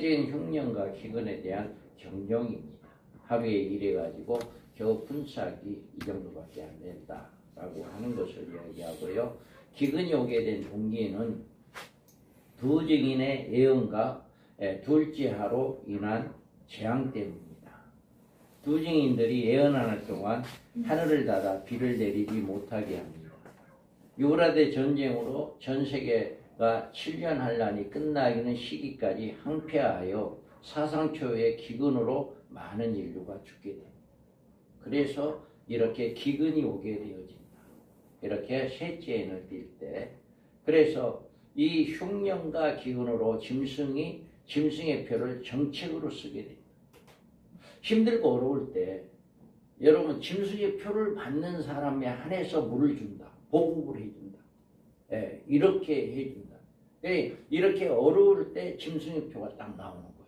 실질적인 흉년과 기근에 대한 경영입니다. 하루에 일해가지고 겨우 분삭이 이 정도밖에 안 된다라고 하는 것을 이야기하고요. 기근이 오게 된 동기는 두 증인의 예언과 둘째하로 인한 재앙 때문입니다. 두 증인들이 예언하는 동안 하늘을 닫아 비를 내리지 못하게 합니다. 유브라데 전쟁으로 전 세계가 7년 한란이 끝나기는 시기까지 항폐하여 사상 초유의 기근으로 많은 인류가 죽게 됩니다. 그래서 이렇게 기근이 오게 되어진다. 이렇게 셋째 해를 띌 때, 그래서 이 흉년과 기근으로 짐승의 표를 정책으로 쓰게 됩니다. 힘들고 어려울 때 여러분 짐승의 표를 받는 사람에 한해서 물을 준다. 보급을 해준다. 이렇게 해준다. 이렇게 어려울 때 짐승의 표가 딱 나오는 거죠.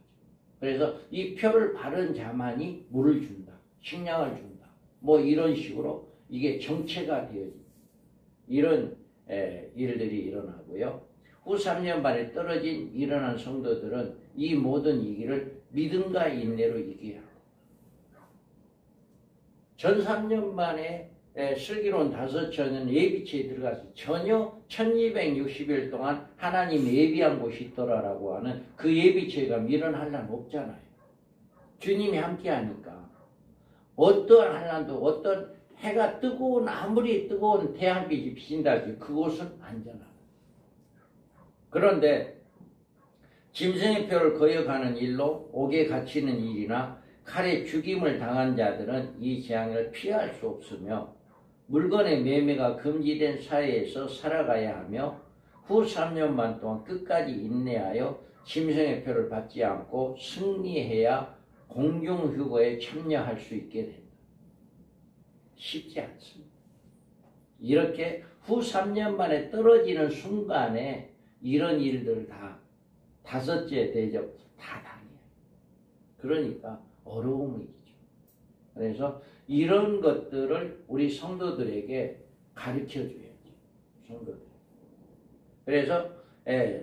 그래서 이 표를 받은 자만이 물을 준다. 식량을 준다. 뭐 이런 식으로 이게 정체가 되어진다. 이런 일들이 일어나고요. 후 3년 반에 일어난 성도들은 이 모든 위기를 믿음과 인내로 이겨야 합니다. 전 3년 만에 슬기로운 5처는 예비체에 들어가서 전혀 1260일 동안 하나님 예비한 곳이 있더라라고 하는 그 예비체가 이런 한란 없잖아요. 주님이 함께 하니까 어떤 한란도 어떤 해가 아무리 뜨거운 태양빛이 비친다 하지 그곳은 안전하다. 그런데 짐승의 표를 거역하는 일로 옥에 갇히는 일이나 칼에 죽임을 당한 자들은 이 재앙을 피할 수 없으며 물건의 매매가 금지된 사회에서 살아가야 하며 후 3년만 동안 끝까지 인내하여 짐승의 표를 받지 않고 승리해야 공중휴거에 참여할 수 있게 된다. 쉽지 않습니다. 이렇게 후 3년 만에 떨어지는 순간에 이런 일들을 다 5째 대접 다 당해요. 그러니까 어려움이 있죠. 그래서 이런 것들을 우리 성도들에게 가르쳐줘야죠. 성도들. 그래서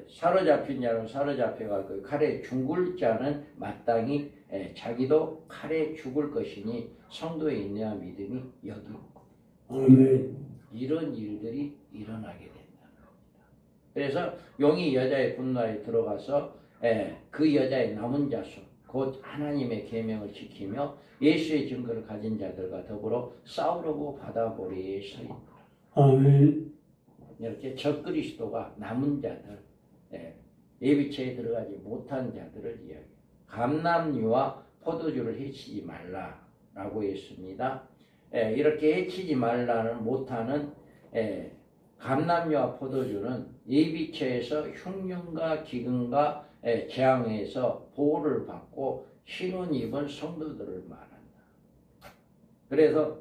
사로잡힌 자는 사로잡혀가 그 칼에 죽을 자는 마땅히 자기도 칼에 죽을 것이니 성도의 인내와 믿음이 여기고 이런 일들이 일어나게 된다는 겁니다. 그래서 용이 여자의 분노에 들어가서 그 여자의 남은 자손 곧 하나님의 계명을 지키며 예수의 증거를 가진 자들과 더불어 싸우려고 바다보리에 서 있노라. 아멘. 이렇게 적그리스도가 남은 자들, 예비체에 들어가지 못한 자들을 이야기해요. 감람류와 포도주를 해치지 말라라고 했습니다. 이렇게 해치지 말라는 못하는 감람류와 포도주는 예비체에서 흉년과 기근과 재앙에서 보호를 받고 신혼 입은 성도들을 말한다. 그래서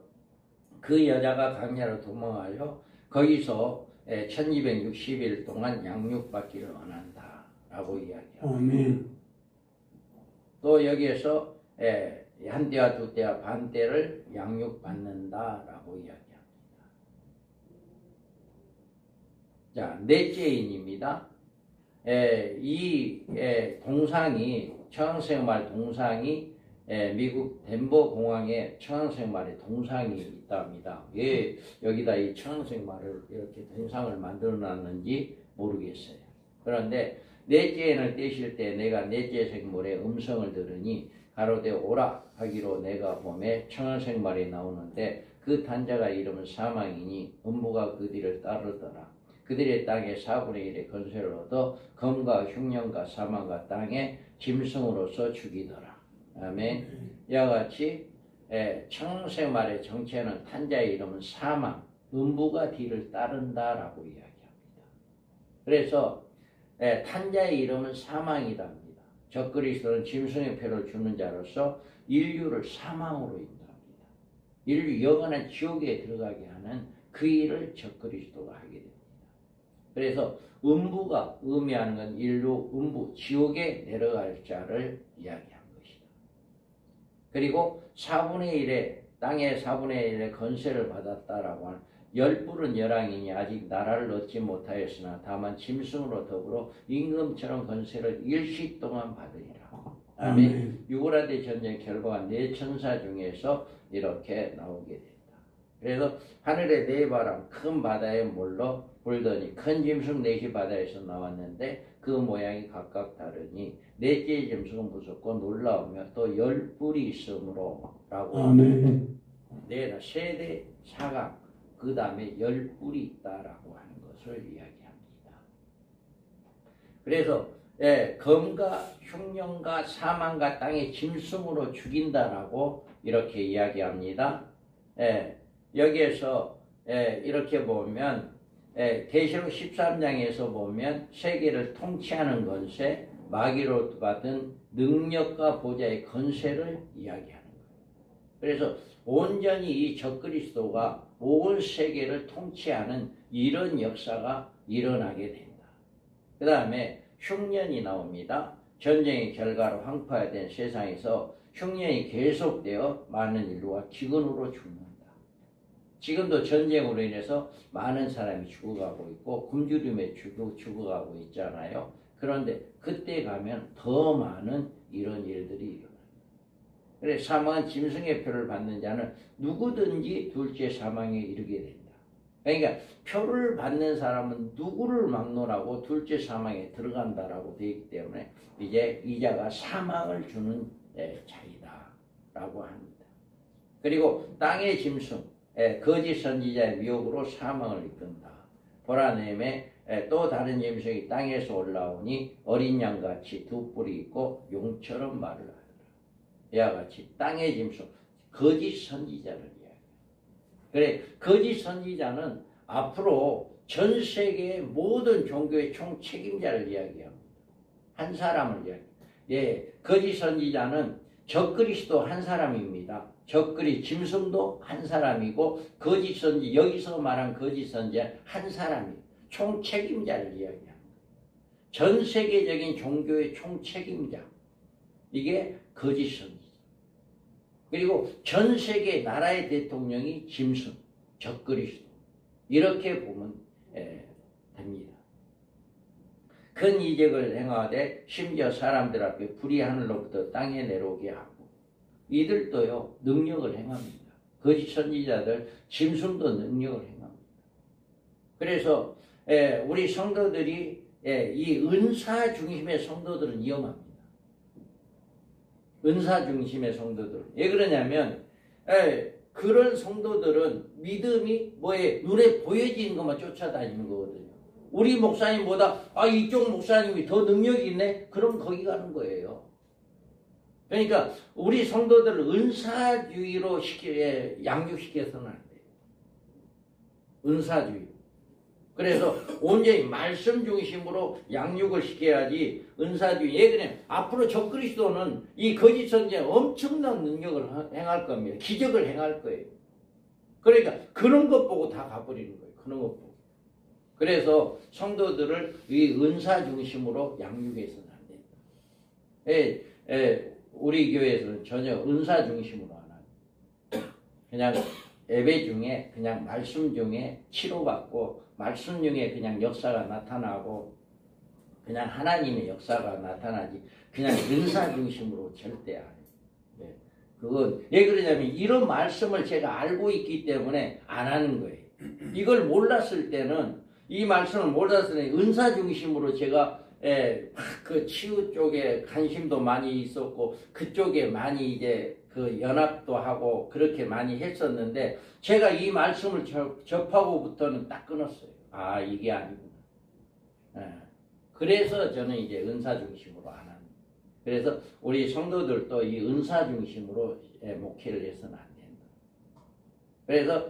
그 여자가 광야로 도망하여 거기서 1260일 동안 양육받기를 원한다 라고 이야기합니다. 또 여기에서 한 때와 두 때와 반 때를 양육받는다 라고 이야기합니다. 자, 넷째인입니다. 이 동상이 청항생활 동상이 미국 덴버 공항에 청항생활의 동상이 있답니다. 왜 여기다 이 청항생활을 이렇게 동상을 만들어 놨는지 모르겠어요. 그런데 넷째 해를 떼실 때 내가 넷째 생물의 음성을 들으니 가로되 오라 하기로 내가 봄에 청항생활이 나오는데 그 단자가 이름은 사망이니 음부가 그 뒤를 따르더라. 그들의 땅에 4분의 1의 건설을 얻어 검과 흉년과 사망과 땅에 짐승으로서 죽이더라. 아멘. 이와 같이 청생말의 정체는 탄자의 이름은 사망, 음부가 뒤를 따른다라고 이야기합니다. 그래서 탄자의 이름은 사망이답니다. 적그리스도는 짐승의 표를 주는 자로서 인류를 사망으로 인도합니다. 인류 영원한 지옥에 들어가게 하는 그 일을 적그리스도가 하게 됩니다. 그래서 음부가 의미하는 건 인류 음부, 지옥에 내려갈 자를 이야기합니다. 그리고 4분의 1의 땅의 4분의 1의 건세를 받았다라고 하는 열불은 열왕이니 아직 나라를 얻지 못하였으나 다만 짐승으로 더불어 임금처럼 건세를 일시 동안 받으리라. 아멘. 유브라데 전쟁 결과가 네 천사 중에서 이렇게 나오게 된다. 그래서 하늘의 네 바람 큰 바다에 몰러 불더니 큰 짐승 넷이 바다에서 나왔는데 그 모양이 각각 다르니 넷째의 짐승은 무섭고 놀라우며 또 열 뿔이 있으므로 라고 아멘. 네, 세대 사각 그 다음에 열 뿔이 있다라고 하는 것을 이야기합니다. 그래서 검과 흉년과 사망과 땅의 짐승으로 죽인다라고 이렇게 이야기합니다. 여기에서 이렇게 보면 계시록 13장에서 보면 세계를 통치하는 권세, 마귀로 받은 능력과 보좌의 권세를 이야기하는 거예요. 그래서 온전히 이 적그리스도가 온 세계를 통치하는 이런 역사가 일어나게 된다. 그 다음에 흉년이 나옵니다. 전쟁의 결과로 황폐화된 세상에서 흉년이 계속되어 많은 인류가 기근으로 죽는다. 지금도 전쟁으로 인해서 많은 사람이 죽어가고 있고 굶주림에 죽어가고 있잖아요. 그런데 그때 가면 더 많은 이런 일들이 일어납니다. 그래서 사망은 짐승의 표를 받는 자는 누구든지 둘째 사망에 이르게 된다. 그러니까 표를 받는 사람은 누구를 막론하고 둘째 사망에 들어간다라고 되어 있기 때문에 이제 이자가 사망을 주는 자이다 라고 합니다. 그리고 땅의 짐승, 거짓 선지자의 미혹으로 사망을 이끈다. 보라 내음에 또 다른 짐승이 땅에서 올라오니 어린 양같이 두 뿔이 있고 용처럼 말을 하더라. 이와 같이 땅의 짐승, 거짓 선지자를 이야기합니다. 그래, 거짓 선지자는 앞으로 전 세계의 모든 종교의 총 책임자를 이야기합니다. 한 사람을 이야기합니다. 거짓 선지자는 적그리스도 한 사람입니다. 짐승도 한 사람이고 거짓 선지, 여기서 말한 거짓 선지자 한 사람이에요. 총 책임자를 이야기합니다. 전 세계적인 종교의 총 책임자, 이게 거짓 선지자. 그리고 전 세계 나라의 대통령이 짐승, 적그리스도, 이렇게 보면 됩니다. 큰 이적을 행하되 심지어 사람들 앞에 불이 하늘로부터 땅에 내려오게 하고, 이들도요 능력을 행합니다. 거짓 선지자들, 짐승도 능력을 행합니다. 그래서 우리 성도들이 이 은사 중심의 성도들은 위험합니다. 은사 중심의 성도들. 왜 그러냐면 그런 성도들은 믿음이 눈에 보여지는 것만 쫓아다니는 거거든요. 우리 목사님보다 이쪽 목사님이 더 능력이 있네? 그럼 거기 가는 거예요. 그러니까 우리 성도들을 은사주의로 양육시켜서는 안 돼요. 은사주의. 그래서 온전히 말씀 중심으로 양육을 시켜야지 은사주의. 예전에 앞으로 적그리스도는 이 거짓 선지자에 엄청난 능력을 행할 겁니다. 기적을 행할 거예요. 그러니까 그런 것 보고 다 가버리는 거예요. 그런 것 보고. 그래서 성도들을 이 은사 중심으로 양육해서는 안 된다. 우리 교회에서는 전혀 은사 중심으로 안 하고 그냥 예배 중에 그냥 말씀 중에 치료받고 말씀 중에 그냥 역사가 나타나고 그냥 하나님의 역사가 나타나지 그냥 은사 중심으로 절대 안 해요. 그건 왜 그러냐면 이런 말씀을 제가 알고 있기 때문에 안 하는 거예요. 이걸 몰랐을 때는 이 말씀을 몰랐을 때 은사 중심으로 제가 그 치유 쪽에 관심도 많이 있었고 그쪽에 많이 이제 그 연합도 하고 그렇게 많이 했었는데 제가 이 말씀을 접하고부터는 딱 끊었어요. 이게 아니구나. 그래서 저는 이제 은사 중심으로 안 합니다. 그래서 우리 성도들도 이 은사 중심으로 목회를 해서는 안 된다. 그래서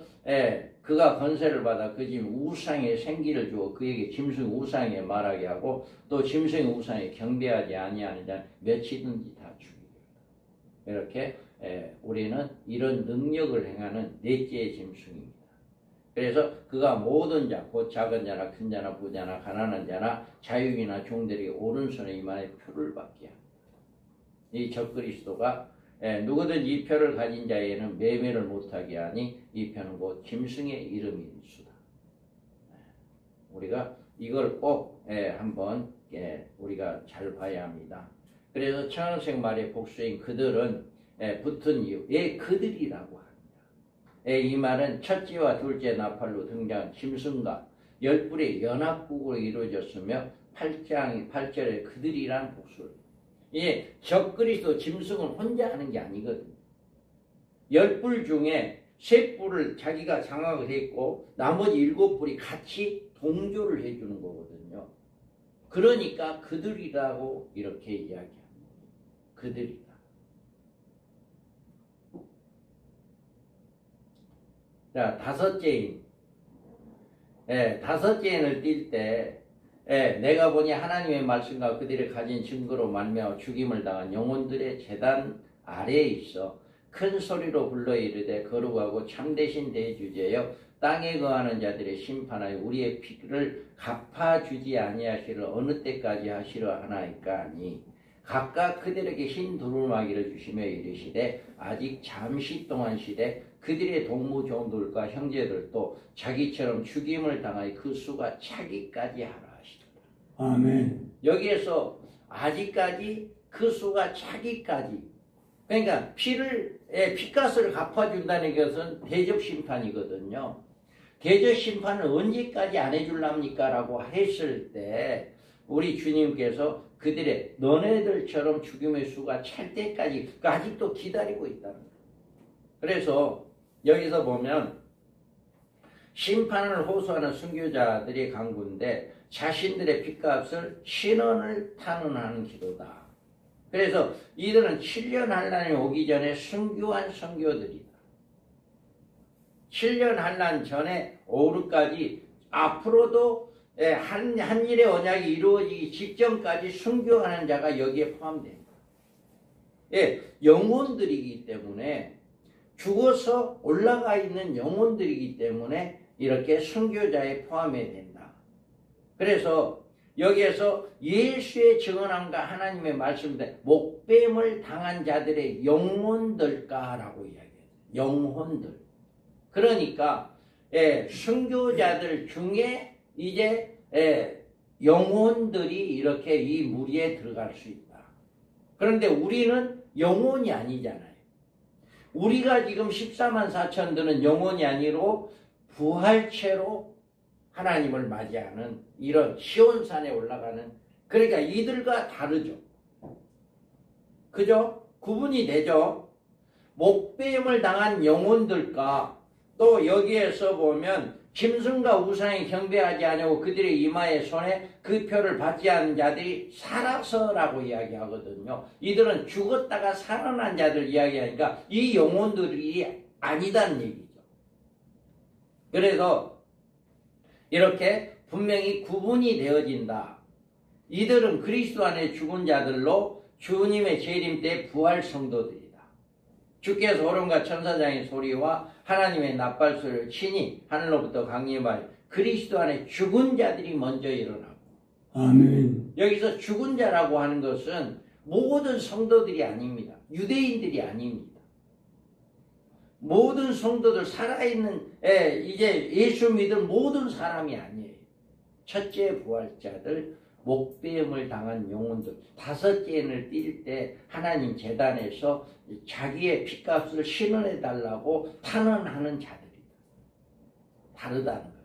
그가 권세를 받아 그 짐 우상에 생기를 주어 그에게 짐승 우상에 말하게 하고 또 짐승 우상에 경배하지 아니하는 자는 몇이든지 다 죽이게 한다. 이렇게 우리는 이런 능력을 행하는 넷째의 짐승입니다. 그래서 그가 모든 자, 곧 작은 자나 큰 자나 부자나 가난한 자나 자유인이나 종들이 오른손에 이만의 표를 받게 합니다. 이 적그리스도가 누구든지 이 표를 가진 자에게는 매매를 못하게 하니 이 표는 곧 짐승의 이름인 수다. 우리가 이걸 꼭 한번 우리가 잘 봐야 합니다. 그래서 청원색 말의 복수인 그들은 붙은 이유, 왜 그들이라고 합니다. 이 말은 첫째와 둘째 나팔로 등장한 짐승과 열불의 연합국으로 이루어졌으며 8절에 그들이란 복수를. 이게 적그리스도 짐승은 혼자 하는 게 아니거든요. 열불 중에 세 뿔을 자기가 장악을 했고 나머지 7뿔이 같이 동조를 해주는 거거든요. 그러니까 그들이라고 이렇게 이야기합니다. 그들이다. 자, 다섯째인. 다섯째인을 띌 때 내가 보니 하나님의 말씀과 그들이 가진 증거로 말미암아 죽임을 당한 영혼들의 제단 아래에 있어 큰 소리로 불러 이르되 거룩하고 참되신 대주제여 땅에 거하는 자들의 심판하여 우리의 피를 갚아주지 아니하시려 어느 때까지 하시려 하나이까 하니 각각 그들에게 흰 두루마기를 주시며 이르시되 아직 잠시 동안 시되 그들의 동무종들과 형제들도 자기처럼 죽임을 당하여 그 수가 차기까지 하라 하시더라. 아멘. 여기에서 아직까지 그 수가 차기까지, 그러니까 피값을 갚아준다는 것은 대접심판이거든요. 대접심판을 언제까지 안 해줄랍니까? 라고 했을 때 우리 주님께서 그들의 너네들처럼 죽임의 수가 찰 때까지 아직도 기다리고 있다는 거예요. 그래서 여기서 보면 심판을 호소하는 순교자들이 간구인데 자신들의 핏값을 신원을 탄원하는 기도다. 그래서 이들은 7년 환란이 오기 전에 순교한 선교들이다. 7년 환란 전에 오르까지 앞으로도 한 일의 언약이 이루어지기 직전까지 순교하는 자가 여기에 포함됩니다. 영혼들이기 때문에 죽어서 올라가 있는 영혼들이기 때문에 이렇게 순교자에 포함이 된다. 그래서 여기에서 예수의 증언함과 하나님의 말씀인데 목뱀을 당한 자들의 영혼들까라고 이야기해요. 영혼들. 그러니까 순교자들 중에 이제 영혼들이 이렇게 이 무리에 들어갈 수 있다. 그런데 우리는 영혼이 아니잖아요. 우리가 지금 14만 4천들은 영혼이 아니고 부활체로 하나님을 맞이하는 이런 시온산에 올라가는, 그러니까 이들과 다르죠. 그죠? 구분이 되죠. 목배임을 당한 영혼들과 또 여기에서 보면 짐승과 우상에 경배하지 아니하고 그들의 이마에 손에 그 표를 받지 않은 자들이 살아서라고 이야기하거든요. 이들은 죽었다가 살아난 자들 이야기하니까 이 영혼들이 아니다는 얘기죠. 그래서 이렇게 분명히 구분이 되어진다. 이들은 그리스도 안에 죽은 자들로 주님의 재림 때 부활 성도들이다. 주께서 호령과 천사장의 소리와 하나님의 나팔 소리를 친히 하늘로부터 강림하여 그리스도 안에 죽은 자들이 먼저 일어나고. 아멘. 여기서 죽은 자라고 하는 것은 모든 성도들이 아닙니다. 유대인들이 아닙니다. 모든 성도들, 살아있는 이제 예수 믿을 모든 사람이 아니에요. 첫째 부활자들, 목배임을 당한 영혼들, 다섯째를 띌 때 하나님 제단에서 자기의 핏값을 신원해 달라고 탄원하는 자들이다. 다르다는 거죠.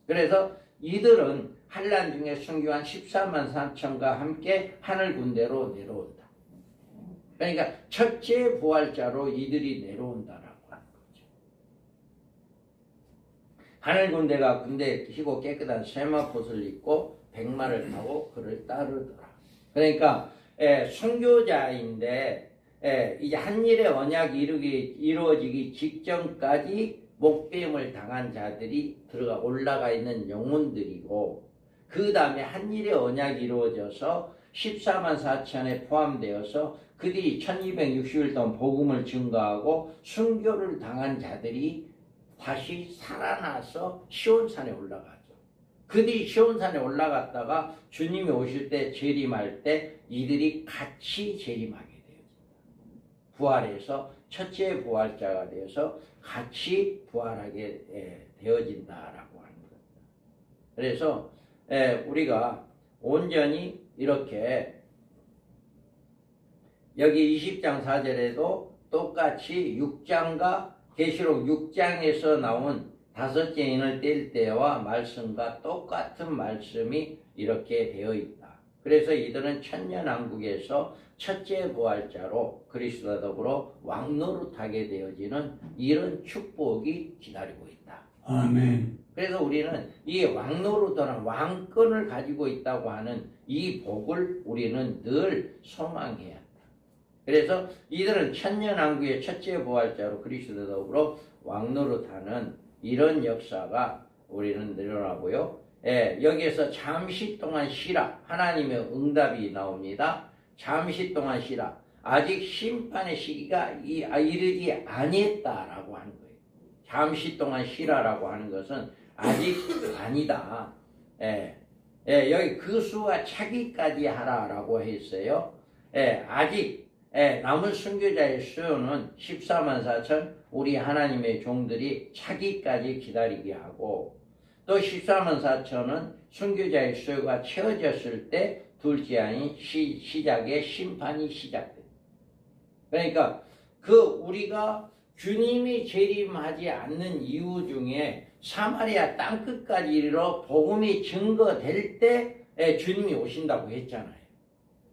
그래서 이들은 환란 중에 순교한 14만 4천과 함께 하늘 군대로 내려온다. 그러니까 첫째 부활자로 이들이 내려온다라고 하는 거죠. 하늘 군대가 군대에 희고 깨끗한 세마포를 입고 백마를 타고 그를 따르더라. 그러니까 순교자인데 이제 한 일의 언약이 이루어지기 직전까지 목배임을 당한 자들이 들어가 올라가 있는 영혼들이고, 그 다음에 한 일의 언약이 이루어져서 14만 4천에 포함되어서 그들이 1260일 동안 복음을 증거하고 순교를 당한 자들이 다시 살아나서 시온산에 올라가죠. 그들이 시온산에 올라갔다가 주님이 오실 때 재림할 때 이들이 같이 재림하게 되어진다. 부활해서 첫째 부활자가 되어서 같이 부활하게 되어진다라고 하는 겁니다. 그래서 우리가 온전히 이렇게 여기 20장 4절에도 똑같이 6장과 계시록 6장에서 나온 다섯째 인을 뗄 때와 말씀과 똑같은 말씀이 이렇게 되어 있다. 그래서 이들은 천년왕국에서 첫째 부활자로 그리스도와 더불어 왕노릇하게 되어지는 이런 축복이 기다리고 있다. 아멘. 그래서 우리는 이 왕노릇하는 왕권을 가지고 있다고 하는 이 복을 우리는 늘 소망해야 한다. 그래서 이들은 천년왕국의 첫째 부활자로 그리스도와 더불어 왕노릇하는 이런 역사가 우리는 일어나고요. 여기에서 잠시 동안 쉬라. 하나님의 응답이 나옵니다. 잠시 동안 쉬라. 아직 심판의 시기가 이르지 아니했다라고 하는 거예요. 잠시 동안 쉬라라고 하는 것은 아직 아니다. 여기 그 수가 차기까지 하라라고 했어요. 아직 남은 순교자의 수요는 14만 4천 우리 하나님의 종들이 차기까지 기다리게 하고 또 14만 4천은 순교자의 수요가 채워졌을 때 둘째 아닌 시작의 심판이 시작됩니다. 그러니까 우리가 주님이 재림하지 않는 이유 중에 사마리아 땅끝까지 이르러 복음이 증거될 때 주님이 오신다고 했잖아요.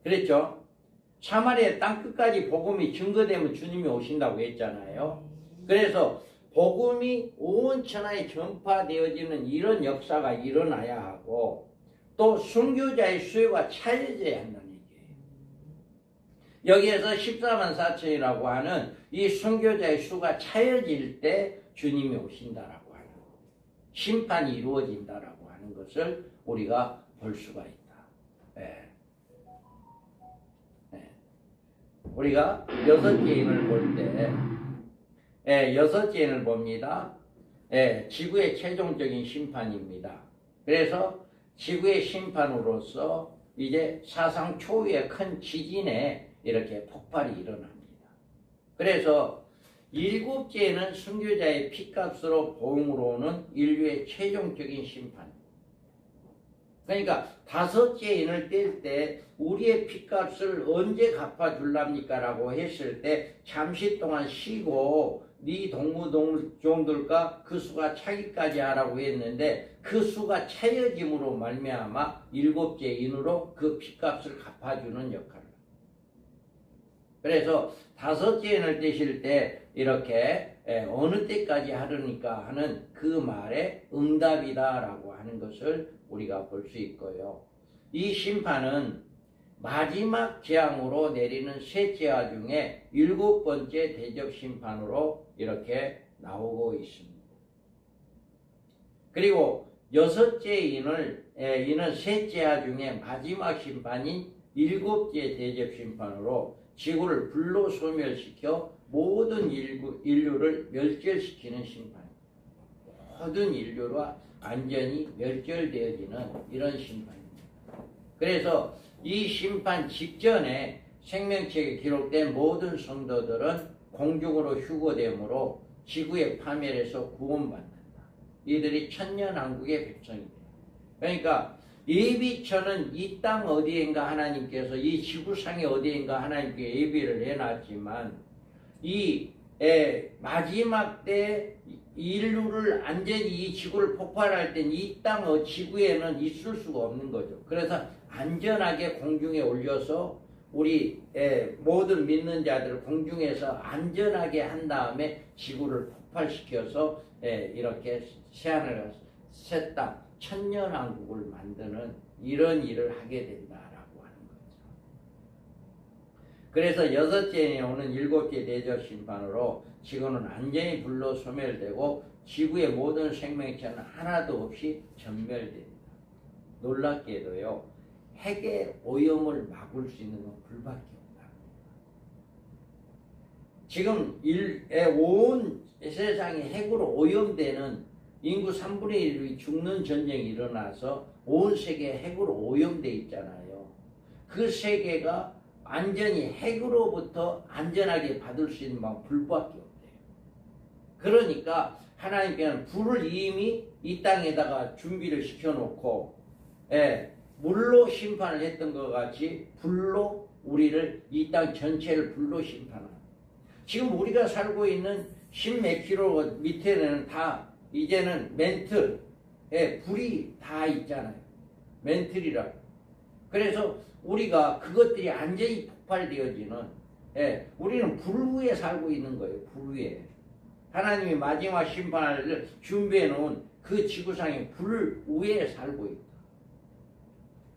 그랬죠? 사마리아 땅끝까지 복음이 증거되면 주님이 오신다고 했잖아요. 그래서 복음이 온 천하에 전파되어지는 이런 역사가 일어나야 하고 또 순교자의 수요가 차려져야 한다는 얘기예요. 여기에서 14만 4천이라고 하는 이 순교자의 수가 차려질 때 주님이 오신다라고 하는 심판이 이루어진다라고 하는 것을 우리가 볼 수가 있다. 우리가 여섯째 인을 볼 때 여섯째 인을 봅니다. 지구의 최종적인 심판입니다. 그래서 지구의 심판으로서 이제 사상 초유의 큰 지진에 이렇게 폭발이 일어납니다. 그래서 일곱째는 순교자의 피값으로 보응으로 오는 인류의 최종적인 심판입니다. 그러니까 다섯째 인을 뗄 때 우리의 피값을 언제 갚아줄랍니까? 라고 했을 때 잠시 동안 쉬고 네 동무종들과 그 수가 차기까지 하라고 했는데 그 수가 차여짐으로 말미암아 일곱째 인으로 그 피값을 갚아주는 역할을 합니다. 그래서 다섯째 인을 떼실 때 이렇게 어느 때까지 하려니까 하는 그 말에 응답이다라고 하는 것을 우리가 볼 수 있고요. 이 심판은 마지막 재앙으로 내리는 세 재화 중에 7번째 대접 심판으로 이렇게 나오고 있습니다. 그리고 여섯째 이는 세 재화 중에 마지막 심판인 7째 대접 심판으로 지구를 불로 소멸시켜 모든 인류를 멸절시키는 심판입니다. 모든 인류가 완전히 멸절되어지는 이런 심판입니다. 그래서 이 심판 직전에 생명책에 기록된 모든 성도들은 공중으로 휴거되므로 지구의 파멸에서 구원받는다. 이들이 천년왕국의 백성입니다. 그러니까 예비처는 이 땅 어디엔가 하나님께서 이 지구상의 어디엔가 하나님께 예비를 해놨지만 이 마지막 때 인류를 완전히 이 지구를 폭발할 땐 이 땅 지구에는 있을 수가 없는 거죠. 그래서 안전하게 공중에 올려서 우리 모든 믿는 자들을 공중에서 안전하게 한 다음에 지구를 폭발시켜서 이렇게 새하늘 새 땅 천년왕국을 만드는 이런 일을 하게 된다라고 하는 거죠. 그래서 여섯째에 오는 7째 대접 심판으로 지구는 완전히 불로 소멸되고 지구의 모든 생명체는 하나도 없이 전멸됩니다. 놀랍게도요, 핵의 오염을 막을 수 있는 건 불밖에 없다. 지금 온 세상이 핵으로 오염되는 인구 3분의 1이 죽는 전쟁이 일어나서 온 세계에 핵으로 오염돼 있잖아요. 그 세계가 완전히 핵으로부터 안전하게 받을 수 있는 방법 불밖에 없대요. 그러니까 하나님께는 불을 이미 이 땅에다가 준비를 시켜놓고 물로 심판을 했던 것 같이 불로 우리를 이 땅 전체를 불로 심판하는. 지금 우리가 살고 있는 10몇 킬로 밑에는 다 이제는 멘틀에 불이 다 있잖아요. 멘틀이라고. 그래서 우리가 그것들이 완전히 폭발되어지는, 우리는 불 위에 살고 있는 거예요. 불 위에. 하나님이 마지막 심판을 준비해 놓은 그 지구상의 불 위에 살고 있다.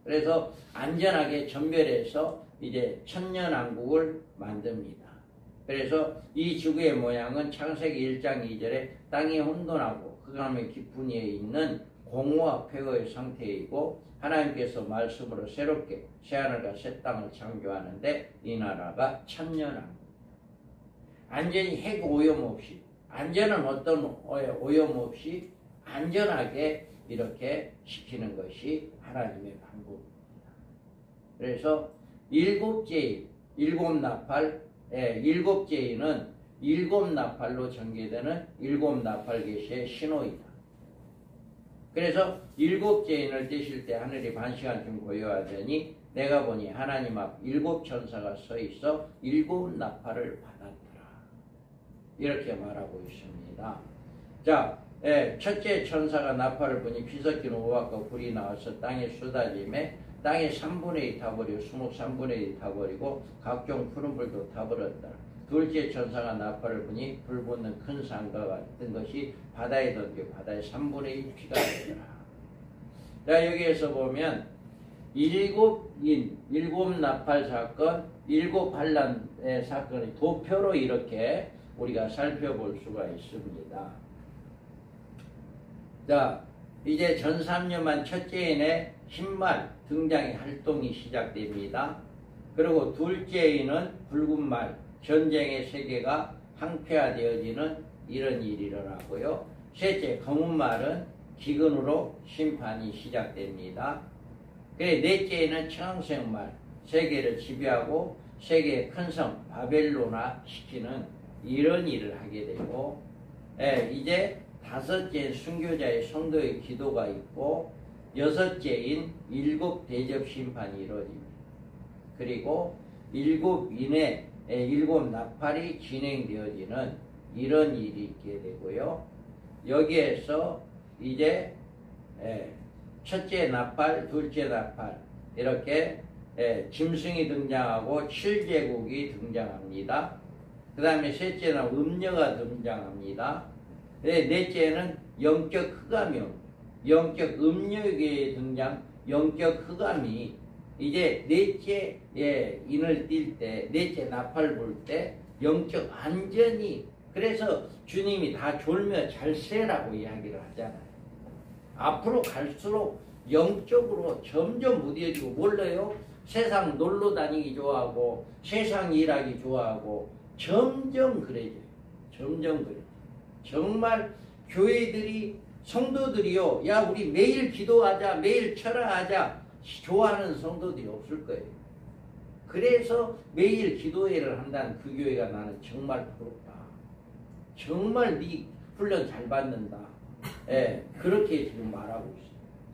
그래서 안전하게 전멸해서 이제 천년왕국을 만듭니다. 그래서 이 지구의 모양은 창세기 1장 2절에 땅이 혼돈하고 흑암의 깊은 이에 있는 공허와 폐허의 상태이고 하나님께서 말씀으로 새롭게 새하늘과 새 땅을 창조하는데 이 나라가 천년왕국. 완전히 핵 오염 없이, 안전은 어떤 오염 없이 안전하게 이렇게 시키는 것이 하나님의 방법입니다. 그래서 일곱째인, 일곱나팔, 일곱째인은 일곱나팔로 전개되는 일곱나팔 계시의 신호이다. 그래서 일곱째인을 떼실 때 하늘이 반시간쯤 고요하더니 내가 보니 하나님 앞 일곱 천사가 서 있어 일곱 나팔을 받았더라. 이렇게 말하고 있습니다. 자, 첫째 천사가 나팔을 부니 피 섞인 우박과 불이 나와서 땅에 쏟아짐에 땅의 3분의 2 타버리고 수목 3분의 2 타버리고 각종 푸른 불도 타버렸다. 둘째 천사가 나팔을 부니 불 붙는 큰 산과 같은 것이 바다에 던져 바다의 3분의 1 피가 되더라. 자, 여기에서 보면 일곱 나팔 사건, 일곱 반란의 사건의 도표로 이렇게 우리가 살펴볼 수가 있습니다. 자, 이제 전삼년만 첫째인의 흰말 등장의 활동이 시작됩니다. 그리고 둘째인은 붉은 말, 전쟁의 세계가 항폐화되어지는 이런 일이 일어나고요. 셋째, 검은 말은 기근으로 심판이 시작됩니다. 그래, 넷째에는 청생말, 세계를 지배하고 세계의 큰 성 바벨론화 시키는 이런 일을 하게 되고, 이제 다섯째 순교자의 성도의 기도가 있고, 여섯째인 일곱 대접 심판이 이루어집니다. 그리고 일곱인의 일곱 나팔이 진행되어지는 이런 일이 있게 되고요. 여기에서 이제 첫째 나팔, 둘째 나팔 이렇게 짐승이 등장하고 7제국이 등장합니다. 그 다음에 셋째는 음녀가 등장합니다. 넷째는 영적 흑암이 옵니다. 영적 음녀에게 등장, 영적 흑암이 이제 넷째 인을 띌 때, 넷째 나팔 불 때 영적 안전이, 그래서 주님이 다 졸며 잘 세라고 이야기를 하잖아요. 앞으로 갈수록 영적으로 점점 무뎌지고, 몰라요? 세상 놀러 다니기 좋아하고 세상 일하기 좋아하고 점점 그래져요. 점점 그래져요. 정말 교회들이, 성도들이요, 야 우리 매일 기도하자, 매일 철야하자 좋아하는 성도들이 없을 거예요. 그래서 매일 기도회를 한다는 그 교회가 나는 정말 부럽다. 정말 네 훈련 잘 받는다. 그렇게 지금 말하고 있어요.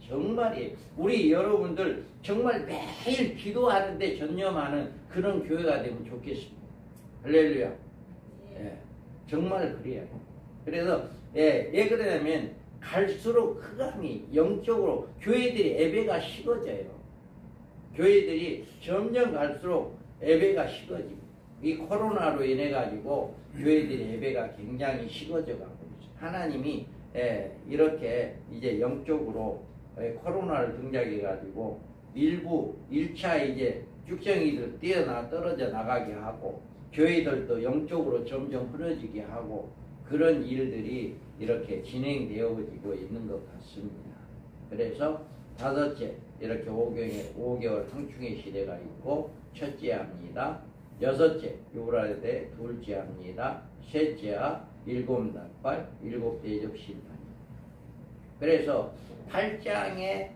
정말이에요. 우리 여러분들 정말 매일 기도하는데 전념하는 그런 교회가 되면 좋겠습니다. 할렐루야. 정말 그래요. 그래서 왜 그러냐면 갈수록 흑암이 영적으로 교회들이 예배가 식어져요. 교회들이 점점 갈수록 예배가 식어집니다. 이 코로나로 인해 가지고 교회들의 예배가 굉장히 식어져 가고 있어요. 하나님이 이렇게 이제 영적으로 코로나를 등장해 가지고 일부 1차 이제 쭉정이들 떨어져 나가게 하고 교회들도 영적으로 점점 흐려지게 하고 그런 일들이 이렇게 진행되어지고 있는 것 같습니다. 그래서 다섯째, 이렇게 5개월 황충의 시대가 있고 첫째 합니다. 여섯째, 유브라데 둘째 합니다. 셋째와 일곱 나팔, 일곱 대접 심판입니다. 그래서 8장의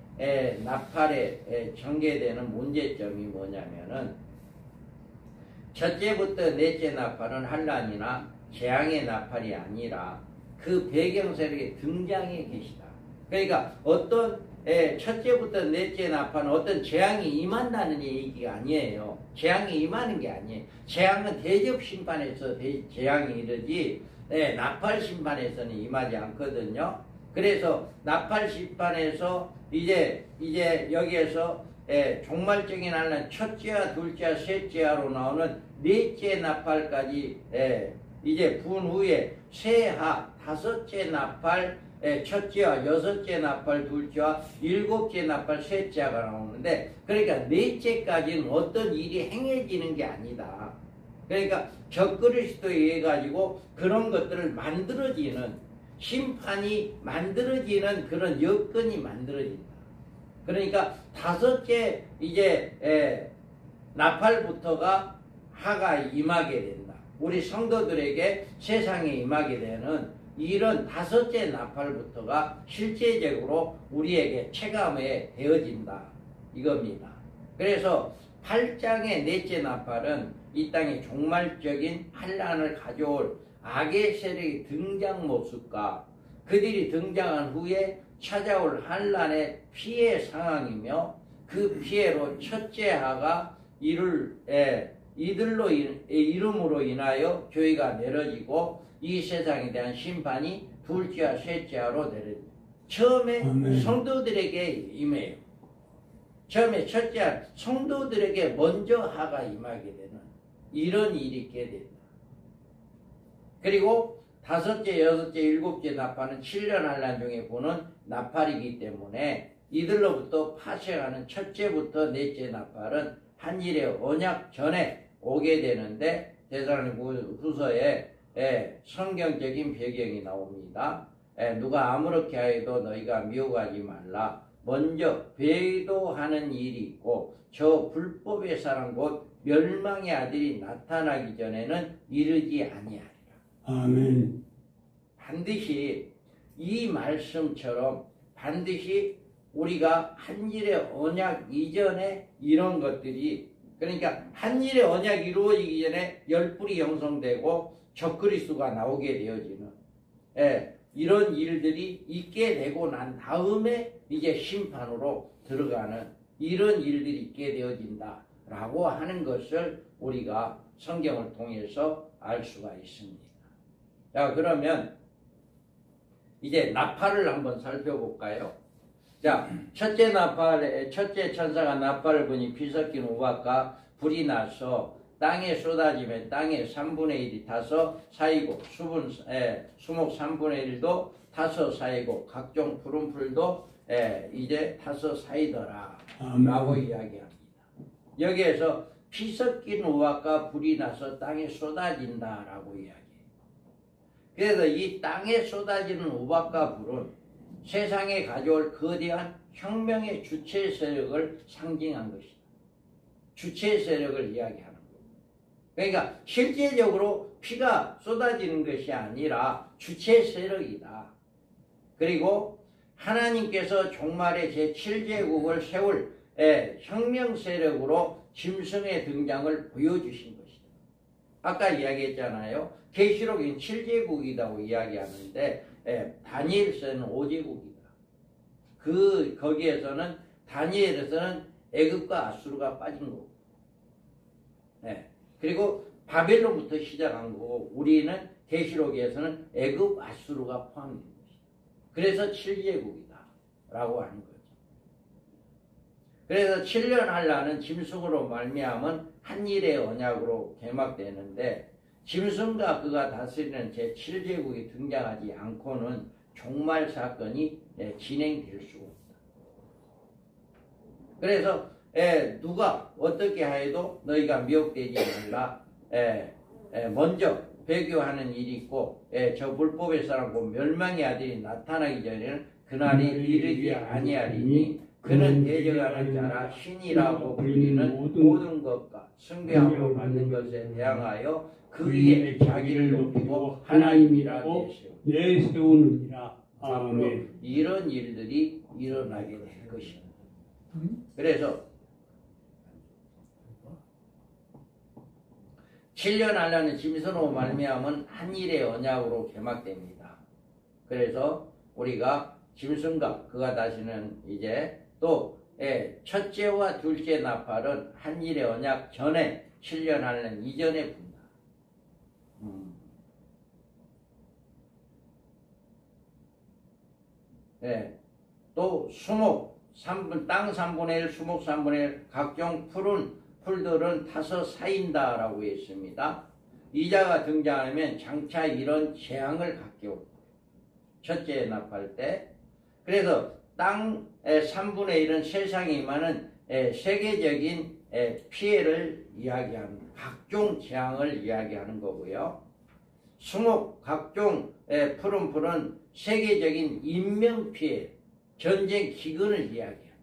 나팔에 전개되는 문제점이 뭐냐면은 첫째부터 넷째 나팔은 환란이나 재앙의 나팔이 아니라 그 배경 세력의 등장의 계시다. 그러니까 어떤 첫째부터 넷째 나팔은 어떤 재앙이 임한다는 얘기가 아니에요. 재앙이 임하는 게 아니에요. 재앙은 대접 심판에서 재앙이 이르지 나팔 심판에서는 임하지 않거든요. 그래서 나팔 심판에서 이제 여기에서 종말적인 날은 첫째와 둘째와 셋째와로 나오는 넷째 나팔까지 이제 분 후에 세하 다섯째 나팔 첫째와 여섯째 나팔 둘째와 일곱째 나팔 셋째가 나오는데, 그러니까 넷째까지는 어떤 일이 행해지는 게 아니다. 그러니까 적그리스도에 의해 가지고 그런 것들을 만들어지는, 심판이 만들어지는 그런 여건이 만들어진다. 그러니까 다섯째 이제 나팔부터가 하가 임하게 된다. 우리 성도들에게 세상에 임하게 되는 이런 다섯째 나팔부터가 실제적으로 우리에게 체감에 되어진다 이겁니다. 그래서 8장의 넷째 나팔은 이 땅에 종말적인 환난을 가져올 악의 세력의 등장 모습과 그들이 등장한 후에 찾아올 환난의 피해 상황이며, 그 피해로 첫째 하가 이들로 이름으로 인하여 교회가 내려지고 이 세상에 대한 심판이 둘째와 셋째하로 내려집니다. 처음에 아멘. 성도들에게 임해요. 처음에 첫째 성도들에게 먼저 하가 임하게 되는 이런 일이 있게 된다. 그리고 다섯째, 여섯째, 일곱째 나팔은 7년 환난 중에 보는 나팔이기 때문에 이들로부터 파생하는 첫째부터 넷째 나팔은 한일의 언약 전에 오게 되는데, 데살로니가후서에 성경적인 배경이 나옵니다. 누가 아무렇게 하여도 너희가 미혹하지 말라. 먼저 배도하는 일이 있고 저 불법의 사람 곧 멸망의 아들이 나타나기 전에는 이르지 아니하리라. 아멘. 반드시 이 말씀처럼 반드시 우리가 한일의 언약 이전에 이런 것들이, 그러니까 한일의 언약이 이루어지기 전에 열불이 형성되고 적그리스도가 나오게 되어지는 이런 일들이 있게 되고 난 다음에 이제 심판으로 들어가는 이런 일들이 있게 되어진다라고 하는 것을 우리가 성경을 통해서 알 수가 있습니다. 자, 그러면 이제 나팔을 한번 살펴볼까요? 자, 첫째 천사가 나팔을 부니 피 섞인 우박과 불이 나서 땅에 쏟아지면 땅의 3분의 1이 타서 사이고 수목 3분의 1도 타서 사이고 각종 푸른 풀도 이제 타서 사이더라 라고 이야기합니다. 여기에서 피 섞인 우박과 불이 나서 땅에 쏟아진다 라고 이야기해요. 그래서 이 땅에 쏟아지는 우박과 불은 세상에 가져올 거대한 혁명의 주체 세력을 상징한 것이다. 주체 세력을 이야기하는 거예요. 그러니까 실제적으로 피가 쏟아지는 것이 아니라 주체 세력이다. 그리고 하나님께서 종말의 제7제국을 세울 혁명 세력으로 짐승의 등장을 보여주신 것이다. 아까 이야기했잖아요. 계시록인 7제국이라고 이야기하는데 다니엘서는 5제국이다. 거기에서는 다니엘에서는 애굽과 아수르가 빠진 거고, 그리고 바벨론부터 시작한 거고, 우리는 계시록에서는 애굽, 아수르가 포함된 것이다. 그래서 7제국이다라고 하는 거죠. 그래서 7년 한란은 짐승으로 말미암은 한일의 언약으로 개막되는데, 짐승과 그가 다스리는 제7제국이 등장하지 않고는 종말 사건이 진행될 수가 없다. 그래서 누가 어떻게 하여도 너희가 미혹되지 말라. 먼저 배교하는 일이 있고 저 불법의 사람 곧 멸망의 아들이 나타나기 전에는 그날이 이르지 아니하리니 그는 대적하는 자라 신이라고 불리는 모든 것과 숭배함을 받는 것에 대항하여 그 위에 자기를 높이고 하나님이라고 내세우느니라. 아멘. 이런 일들이 일어나게 될 것입니다. 그래서 7년 안에는 짐승으로 말미암은 한일의 언약으로 개막됩니다. 그래서 우리가 짐승과 그가 다시는 이제 또 첫째와 둘째 나팔은 한 일의 언약 전에 7년 하는 이전에 분다. 또 수목 땅 3분의 1, 수목 3분의 1, 각종 풀들은 타서 사인다라고 했습니다. 이자가 등장하면 장차 이런 재앙을 갖게 옵니다. 첫째 나팔 때. 그래서 땅 3분의 1은 세상에 임하는 세계적인 피해를 이야기하는 각종 재앙을 이야기하는 거고요. 수목 각종 푸른 세계적인 인명피해, 전쟁 기근을 이야기합니다.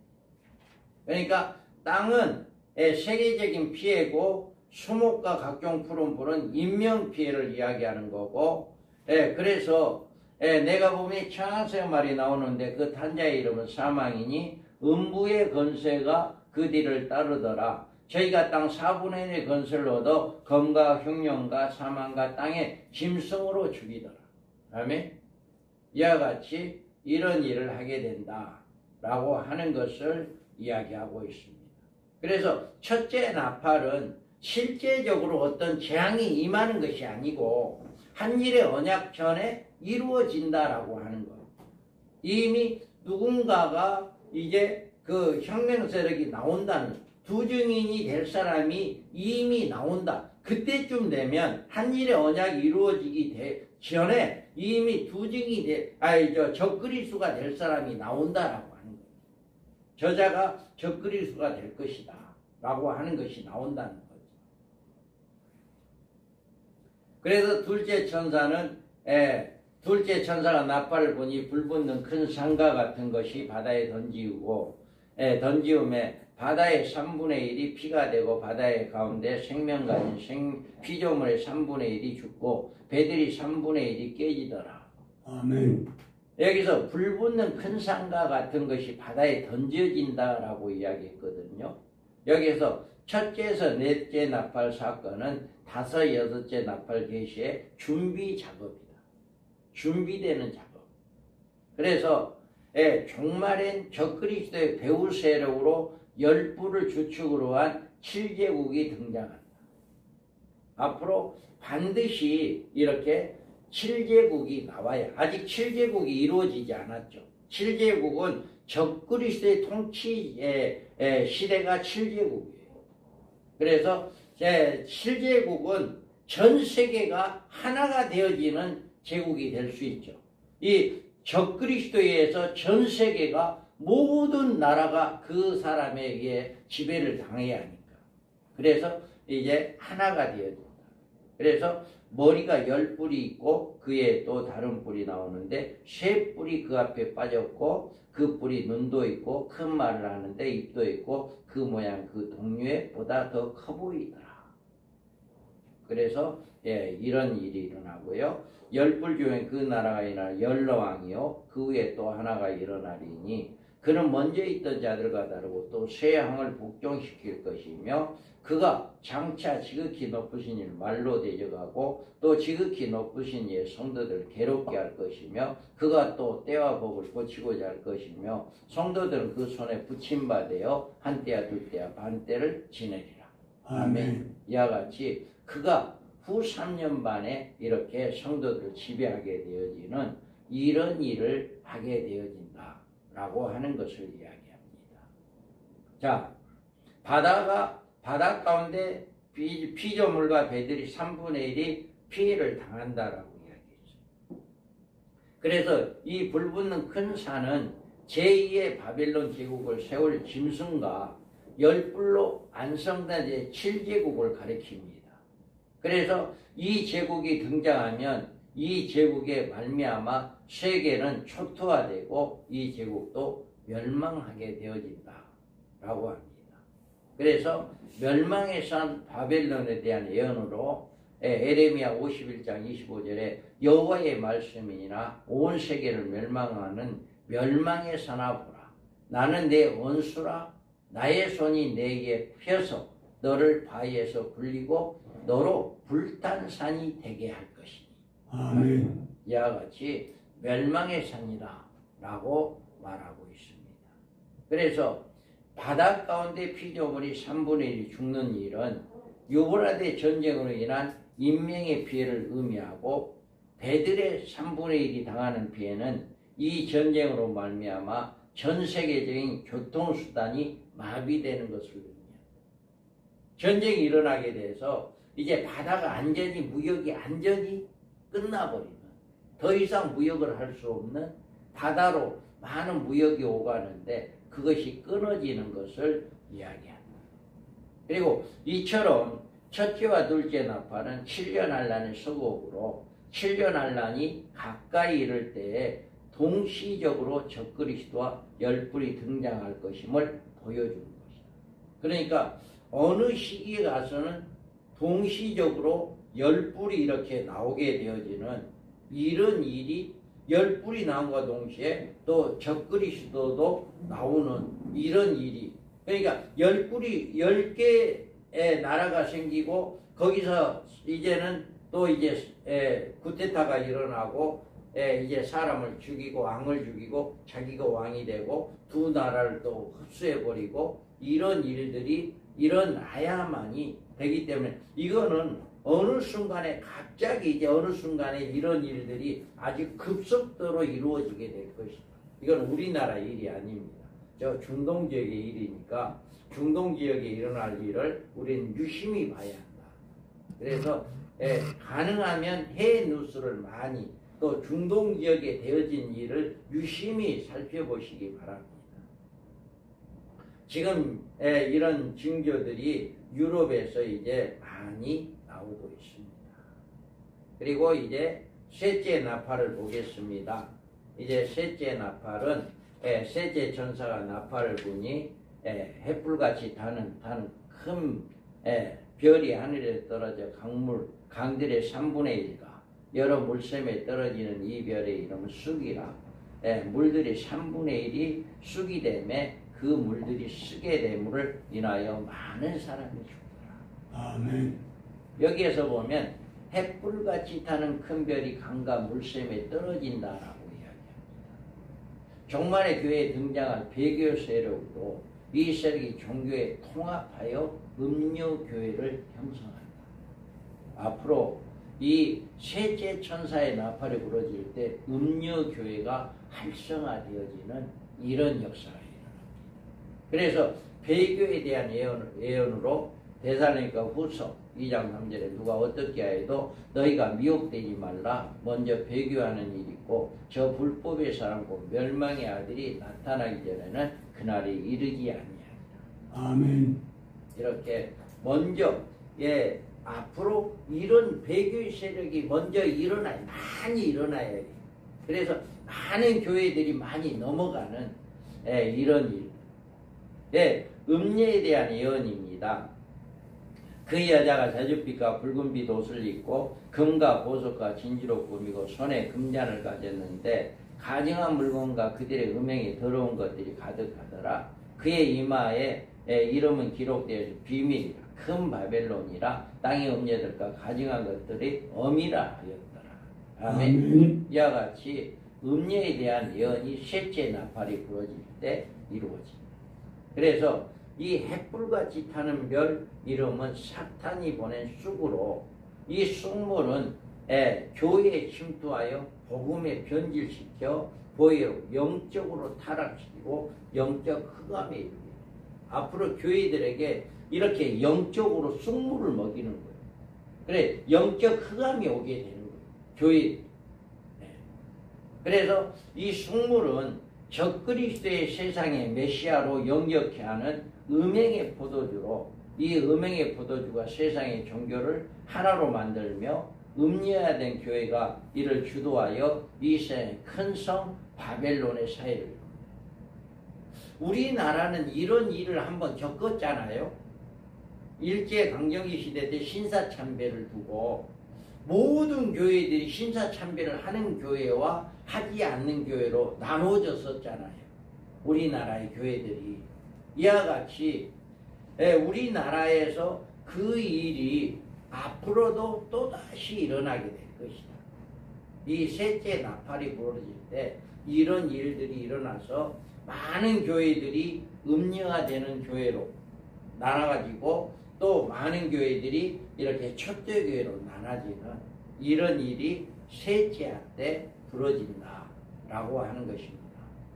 그러니까 땅은 세계적인 피해고 수목과 각종 푸른 인명피해를 이야기하는 거고, 그래서 내가 보면 창세기 말이 나오는데 그 탄자의 이름은 사망이니 음부의 건세가 그 뒤를 따르더라. 저희가 땅 4분의 1의 건설을 얻어 검과 흉년과 사망과 땅의 짐승으로 죽이더라. 아멘. 이와 같이 이런 일을 하게 된다라고 하는 것을 이야기하고 있습니다. 그래서 첫째 나팔은 실제적으로 어떤 재앙이 임하는 것이 아니고 한 일의 언약 전에 이루어진다라고 하는 거예요. 이미 누군가가 이제 그 혁명 세력이 나온다는, 두 증인이 될 사람이 이미 나온다. 그때쯤 되면 한 일의 언약이 이루어지기 전에 이미 두 증인이 적그리스도가 될 사람이 나온다라고 하는 거예요. 저자가 적그리스도가 될 것이다 라고 하는 것이 나온다는 거죠. 그래서 둘째 천사가 나팔을 보니 불붙는 큰 상가 같은 것이 바다에 던지움에 바다의 3분의 1이 피가 되고 바다의 가운데 생명 가진 피조물의 3분의 1이 죽고 배들이 3분의 1이 깨지더라. 아멘. 여기서 불붙는 큰 상가 같은 것이 바다에 던져진다라고 이야기했거든요. 여기서 첫째에서 넷째 나팔 사건은 다섯, 여섯째 나팔 계시의 준비 작업이다. 준비되는 작업. 그래서 종말엔 적그리스도의 배후 세력으로 열부를 주축으로 한 7제국이 등장한다. 앞으로 반드시 이렇게 7제국이 나와야, 아직 7제국이 이루어지지 않았죠. 7제국은 적그리스도의 통치 시대가 7제국이에요. 그래서 7제국은 전 세계가 하나가 되어지는 제국이 될 수 있죠. 이 적그리스도에 의해서 전 세계가 모든 나라가 그 사람에게 지배를 당해야 하니까. 그래서 이제 하나가 되어진다. 그래서 머리가 10뿔이 있고 그에 또 다른 뿔이 나오는데 세 뿔이 그 앞에 빠졌고 그 뿔이 눈도 있고 큰 말을 하는데 입도 있고 그 모양 그 동류에 보다 더 커 보이더라. 그래서 이런 일이 일어나고요. 10뿔 중에 그 나라가 일어나 열러왕이요 그 위에 또 하나가 일어나리니 그는 먼저 있던 자들과 다르고 또 새 왕을 복종시킬 것이며 그가 장차 지극히 높으신 일 말로 대적하고 또 지극히 높으신 이의 성도들을 괴롭게 할 것이며 그가 또 때와 법을 고치고자 할 것이며 성도들은 그 손에 붙임받아요 한때야 둘때야 반때를 지내리라. 아멘. 이와 같이 그가 후 3년 반에 이렇게 성도들을 지배하게 되어지는 이런 일을 하게 되어진다라고 하는 것을 이야기합니다. 자, 바다 가운데 피조물과 배들이 3분의 1이 피해를 당한다라고 이야기했어요. 그래서 이 불붙는 큰 산은 제2의 바벨론 제국을 세울 짐승과 10뿔로 안성된 7제국을 가리킵니다. 그래서 이 제국이 등장하면 이 제국의 말미암아 세계는 초토화되고 이 제국도 멸망하게 되어진다라고 합니다. 그래서 멸망의 산 바벨론에 대한 예언으로 에레미야 51장 25절에 여호와의 말씀이니라 온 세계를 멸망하는 멸망의 산아 보라. 나는 내 원수라 나의 손이 내게 펴서 너를 바위에서 굴리고 너로 불탄 산이 되게 할 것이니. 아멘. 이와 같이 멸망의 산이다 라고 말하고 있습니다. 그래서 바다 가운데 피조물이 3분의 1이 죽는 일은 유브라데 전쟁으로 인한 인명의 피해를 의미하고 배들의 3분의 1이 당하는 피해는 이 전쟁으로 말미암아 전 세계적인 교통수단이 마비되는 것을 의미합니다. 전쟁이 일어나게 돼서 이제 바다가 무역이 안전이 끝나버리는, 더 이상 무역을 할 수 없는 바다로 많은 무역이 오가는데 그것이 끊어지는 것을 이야기합니다. 그리고 이처럼 첫째와 둘째 나팔은 7년 환란의 서곡으로 7년 환란이 가까이 이를 때에 동시적으로 적그리스도와 열불이 등장할 것임을 보여주는 것이다. 그러니까 어느 시기에 가서는 동시적으로 열불이 이렇게 나오게 되어지는 이런 일이, 열불이 나온과 동시에 또 적그리스도도 나오는 이런 일이, 그러니까 열불이 10개의 나라가 생기고 거기서 이제는 또 이제 쿠데타가 일어나고 이제 사람을 죽이고 왕을 죽이고 자기가 왕이 되고 두 나라를 또 흡수해버리고 이런 일들이 일어나야만이 되기 때문에 이거는 어느 순간에 갑자기 이제 어느 순간에 이런 일들이 아주 급속도로 이루어지게 될 것이다. 이건 우리나라 일이 아닙니다. 저 중동 지역의 일이니까 중동 지역에 일어날 일을 우리는 유심히 봐야 한다. 그래서 가능하면 해외 뉴스를 많이, 또 중동 지역에 되어진 일을 유심히 살펴보시기 바랍니다. 지금 이런 징조들이 유럽에서 이제 많이 나오고 있습니다. 그리고 이제 셋째 나팔을 보겠습니다. 이제 셋째 나팔은 셋째 천사가 나팔을 부니 햇불같이 타는 큰 별이 하늘에 떨어져 강들의 3분의 1과 여러 물샘에 떨어지는 이 별의 이름은 쑥이라. 물들이 3분의 1이 쑥이 되매 그 물들이 쓰게 됨을 인하여 많은 사람이 죽더라. 아멘. 여기에서 보면 햇불같이 타는 큰 별이 강과 물샘에 떨어진다라고 이야기합니다. 종말의 교회에 등장한 배교 세력으로 이 세력이 종교에 통합하여 음료교회를 형성한다. 앞으로 이 셋째 천사의 나팔이 부러질 때 음료교회가 활성화되어지는 이런 역사가 일어납니다. 그래서 배교에 대한 예언으로 데살로니가 후서 2장 3절에 누가 어떻게 하여도 너희가 미혹되지 말라. 먼저 배교하는 일이 있고 저 불법의 사람 곧 멸망의 아들이 나타나기 전에는 그날이 이르지 아니하리라. 아멘. 이렇게 먼저 앞으로 이런 배교의 세력이 먼저 많이 일어나야 돼. 그래서 많은 교회들이 많이 넘어가는 이런 일. 음녀에 대한 예언입니다. 그 여자가 자줏빛과 붉은빛 옷을 입고 금과 보석과 진주로 꾸미고 손에 금잔을 가졌는데 가증한 물건과 그들의 음행이 더러운 것들이 가득하더라. 그의 이마에 이름은 기록되어서 비밀이라 큰 바벨론이라 땅의 음녀들과 가증한 것들이 엄이라 하였더라. 아멘. 이와 같이 음녀에 대한 예언이 셋째 나팔이 부러질 때 이루어집니다. 그래서 이 햇불같이 타는 별 이름은 사탄이 보낸 쑥으로 이 쑥물은 교회에 침투하여 복음에 변질시켜 보혜로 영적으로 타락시키고 영적 흑암에 이릅니다. 앞으로 교회들에게 이렇게 영적으로 쑥물을 먹이는 거예요. 그래 영적 흑암이 오게 되는 거예요. 교회. 그래서 이 쑥물은 적그리스도의 세상의 메시아로 영접케 하는 음행의 포도주로 이 음행의 포도주가 세상의 종교를 하나로 만들며 음녀화된 교회가 이를 주도하여 이 세상의 큰 성 바벨론의 사회를 이룹니다. 우리나라는 이런 일을 한번 겪었잖아요. 일제강점기 시대 때 신사참배를 두고 모든 교회들이 신사참배를 하는 교회와 하지 않는 교회로 나눠졌었잖아요. 우리나라의 교회들이. 이와 같이 우리나라에서 그 일이 앞으로도 또다시 일어나게 될 것이다. 이 셋째 나팔이 부러질 때 이런 일들이 일어나서 많은 교회들이 음녀화되는 교회로 나눠가지고 또 많은 교회들이 이렇게 첫째 교회로 나눠지는 이런 일이 셋째 때 부러진다라고 하는 것입니다.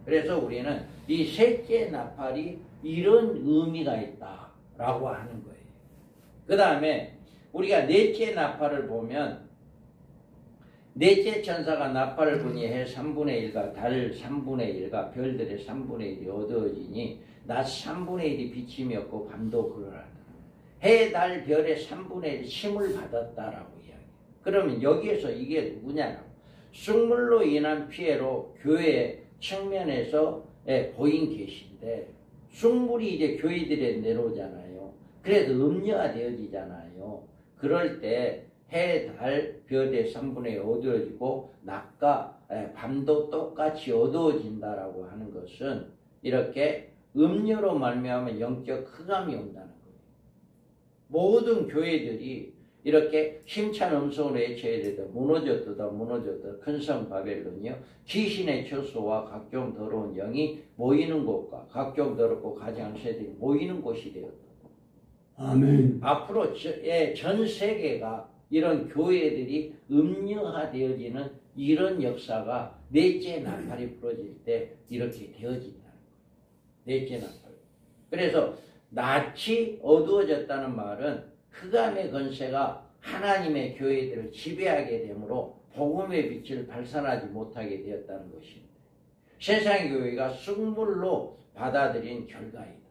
그래서 우리는 이 셋째 나팔이 이런 의미가 있다라고 하는 거예요. 그 다음에 우리가 넷째 나팔을 보면 넷째 천사가 나팔을 부니 해 3분의 1과 달 3분의 1과 별들의 3분의 1이 어두워지니 낮 3분의 1이 비침이 없고 밤도 그러하더라. 해, 달, 별의 3분의 1 힘을 받았다라고 이야기해요. 그러면 여기에서 이게 누구냐고. 쑥물로 인한 피해로 교회 측면에서 보인 계신데 쑥물이 이제 교회들에 내려오잖아요. 그래서 음녀가 되어지잖아요. 그럴 때 해, 달, 별의 3분의 1 어두워지고 낮과 밤도 똑같이 어두워진다라고 하는 것은 이렇게 음녀로 말미암아 영적 흑암이 온다는 거예요. 모든 교회들이 이렇게 힘찬 음성으로 외쳐야 되다. 무너졌다. 큰 성 바벨론이요. 귀신의 처소와 각종 더러운 영이 모이는 곳과 각종 더럽고 가장 세들이 모이는 곳이 되었다. 아멘. 앞으로 전 세계가 이런 교회들이 음녀화되어지는 이런 역사가 넷째 나팔이 부러질 때 이렇게 되어진다는 거예요. 넷째 나팔. 그래서 낯이 어두워졌다는 말은 흑암의 권세가 하나님의 교회들을 지배하게 되므로 복음의 빛을 발산하지 못하게 되었다는 것입니다. 세상 교회가 쑥물로 받아들인 결과이다.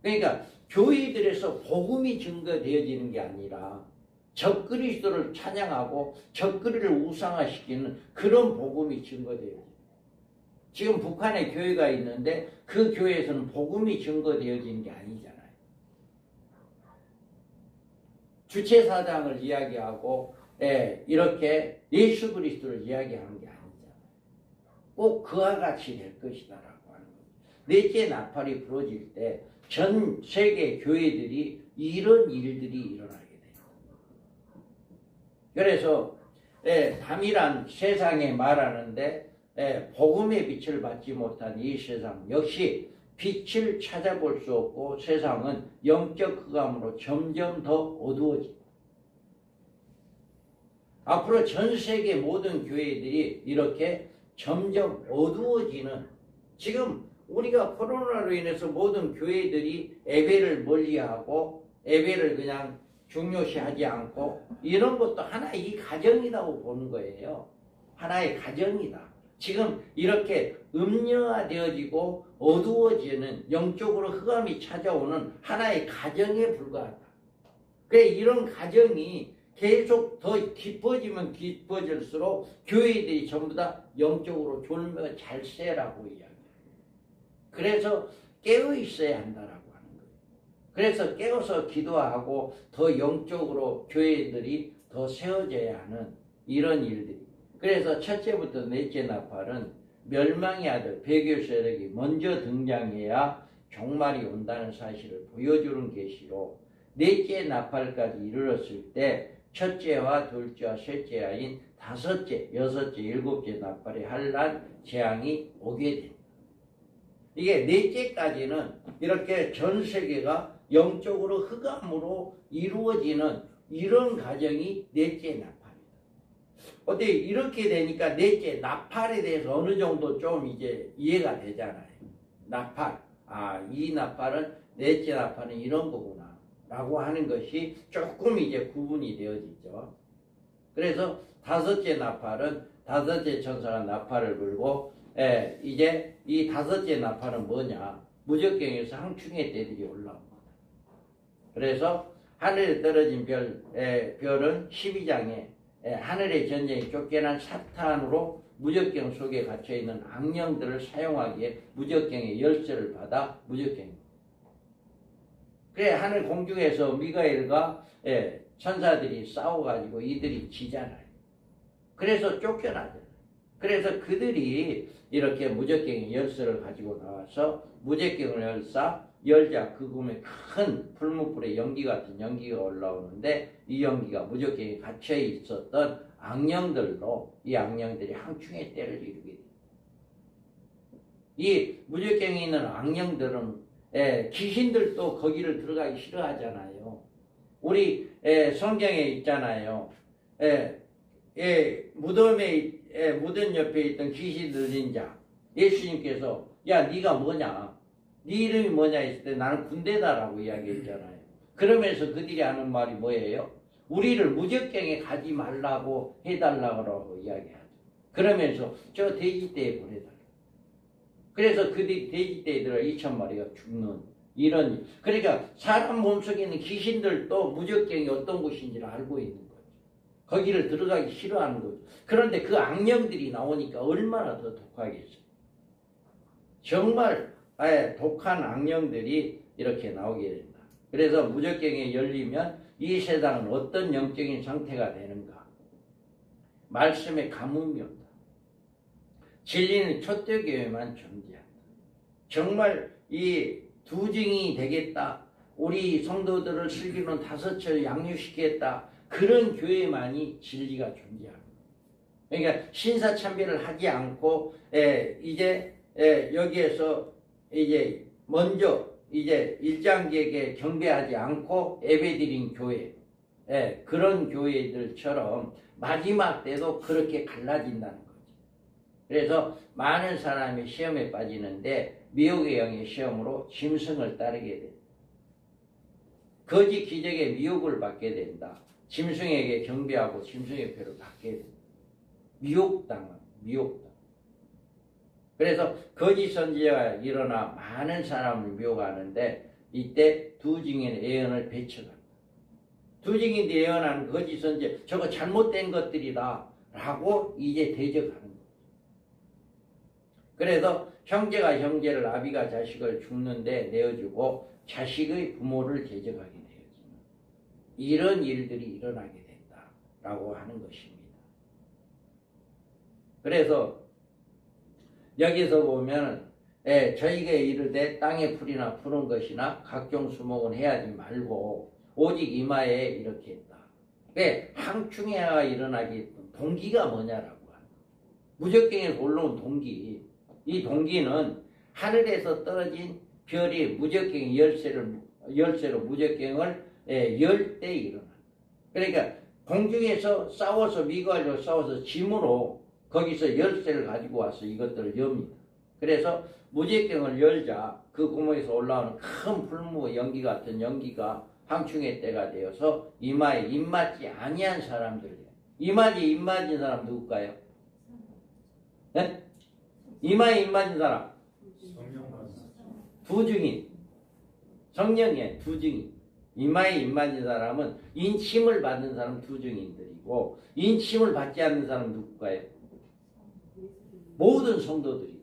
그러니까 교회들에서 복음이 증거되어지는 게 아니라 적그리스도를 찬양하고 적그리를 우상화시키는 그런 복음이 증거되어져요. 지금 북한에 교회가 있는데 그 교회에서는 복음이 증거되어지는 게 아니잖아요. 주체사상을 이야기하고 이렇게 예수 그리스도를 이야기하는 게 아니잖아요. 꼭 그와 같이 될 것이다라고 하는 거죠. 넷째 나팔이 부러질 때 전 세계 교회들이 이런 일들이 일어나게 돼요. 그래서 밤이란 세상에 말하는데 복음의 빛을 받지 못한 이 세상 역시 빛을 찾아볼 수 없고 세상은 영적 흑암으로 점점 더 어두워집니다. 앞으로 전 세계 모든 교회들이 이렇게 점점 어두워지는, 지금 우리가 코로나로 인해서 모든 교회들이 예배를 멀리하고 예배를 그냥 중요시하지 않고 이런 것도 하나의 가정이라고 보는 거예요. 하나의 가정이다. 지금 이렇게 음녀화되어지고 어두워지는, 영적으로 흑암이 찾아오는 하나의 가정에 불과하다. 그래, 이런 가정이 계속 더 깊어지면 깊어질수록 교회들이 전부 다 영적으로 졸며 잘 세라고 이야기해요. 그래서 깨어 있어야 한다라고 하는 거예요. 그래서 깨어서 기도하고 더 영적으로 교회들이 더 세워져야 하는 이런 일들이. 그래서 첫째부터 넷째 나팔은 멸망의 아들 배교 세력이 먼저 등장해야 종말이 온다는 사실을 보여주는 계시로, 넷째 나팔까지 이르렀을 때 첫째와 둘째와 셋째와인 다섯째, 여섯째, 일곱째 나팔의 환난 재앙이 오게 됩니다. 이게 넷째까지는 이렇게 전 세계가 영적으로 흑암으로 이루어지는 이런 과정이 넷째 나팔입니다. 어때 이렇게 되니까 넷째 나팔에 대해서 어느 정도 좀 이제 이해가 되잖아요. 나팔, 이 나팔은 넷째 나팔은 이런 거구나 라고 하는 것이 조금 이제 구분이 되어지죠. 그래서 다섯째 나팔은 다섯째 천사가 나팔을 불고 이제 이 다섯째 나팔은 뭐냐, 무적경에서 항충의 때들이 올라옵니다. 그래서 하늘에 떨어진 별은 12장에 하늘의 전쟁에 쫓겨난 사탄으로 무적경 속에 갇혀있는 악령들을 사용하기에 무적경의 열쇠를 받아 무적경입니다. 그래, 하늘 공중에서 미가엘과 천사들이 싸워가지고 이들이 지잖아요. 그래서 쫓겨나잖아요. 그래서 그들이 이렇게 무적경의 열쇠를 가지고 나와서 무적경을 열사 열자 그 구멍에 큰 풀무불에 연기 같은 연기가 올라오는데 이 연기가 무적경에 갇혀 있었던 악령들로 이 악령들이 항충의 때를 이루게 됩니다. 이 무적경에 있는 악령들은 귀신들도 거기를 들어가기 싫어하잖아요. 우리 성경에 있잖아요. 무덤 옆에 있던 귀신 들린 자 예수님께서 야 네가 뭐냐 네 이름이 뭐냐 했을 때 나는 군대다라고 이야기했잖아요. 그러면서 그들이 하는 말이 뭐예요? 우리를 무적경에 가지 말라고 해달라고 이야기하죠. 그러면서 저 돼지떼에 보내달라. 그래서 그들이 돼지떼에 들어 2,000마리가 죽는 이런, 그러니까 사람 몸속에 있는 귀신들도 무적경이 어떤 곳인지를 알고 있는 거죠. 거기를 들어가기 싫어하는 거죠. 그런데 그 악령들이 나오니까 얼마나 더 독하겠어요. 정말 독한 악령들이 이렇게 나오게 된다. 그래서 무적경에 열리면 이 세상은 어떤 영적인 상태가 되는가? 말씀에 가뭄이 온다. 진리는 초대교회만 존재한다. 정말 이 두 증이 되겠다. 우리 성도들을 슬기로는 5처를 양육시키겠다. 그런 교회만이 진리가 존재합니다. 그러니까 신사참배를 하지 않고 이제 여기에서 이제 먼저 이제 일장기에게 경배하지 않고 예배드린 교회, 그런 교회들처럼 마지막 때도 그렇게 갈라진다는 거죠. 그래서 많은 사람이 시험에 빠지는데 미혹의 영의 시험으로 짐승을 따르게 된다. 거짓 기적에 미혹을 받게 된다. 짐승에게 경배하고 짐승의 표를 받게 된다. 미혹당한, 미혹당. 그래서 거짓 선지자가 일어나 많은 사람을 미혹하는데 이때 두 증인의 예언을 배척한다. 두 증인이 예언하는 거짓 선지자, 저거 잘못된 것들이다 라고 이제 대적하는 거예요. 그래서 형제가 형제를, 아비가 자식을 죽는데 내어주고 자식의 부모를 대적하게 되어지는 이런 일들이 일어나게 된다라고 하는 것입니다. 그래서 여기서 보면 저희가 이르되 땅의 풀이나 푸른 것이나 각종 수목은 해하지 말고 오직 이마에 이렇게 했다. 왜? 항충해가 일어나기 동기가 뭐냐라고 하는 무적경에서 올라온 동기. 이 동기는 하늘에서 떨어진 별이 무적경의 열쇠로 무적경을 열 때 일어난다. 그러니까 공중에서 싸워서 미가지고 싸워서 짐으로 거기서 열쇠를 가지고 와서 이것들을 엽니다. 그래서 무적경을 열자 그 구멍에서 올라오는 큰 풀무 연기 같은 연기가 항충의 때가 되어서 이마에 입맞지 아니한 사람들. 이마에 입맞은 사람 누굴까요? 네? 이마에 입맞은 사람 두 증인. 성령의 두 증인. 이마에 입맞은 사람은 인침을 받는 사람 두 증인들이고 인침을 받지 않는 사람 누굴까요? 모든 성도들이죠.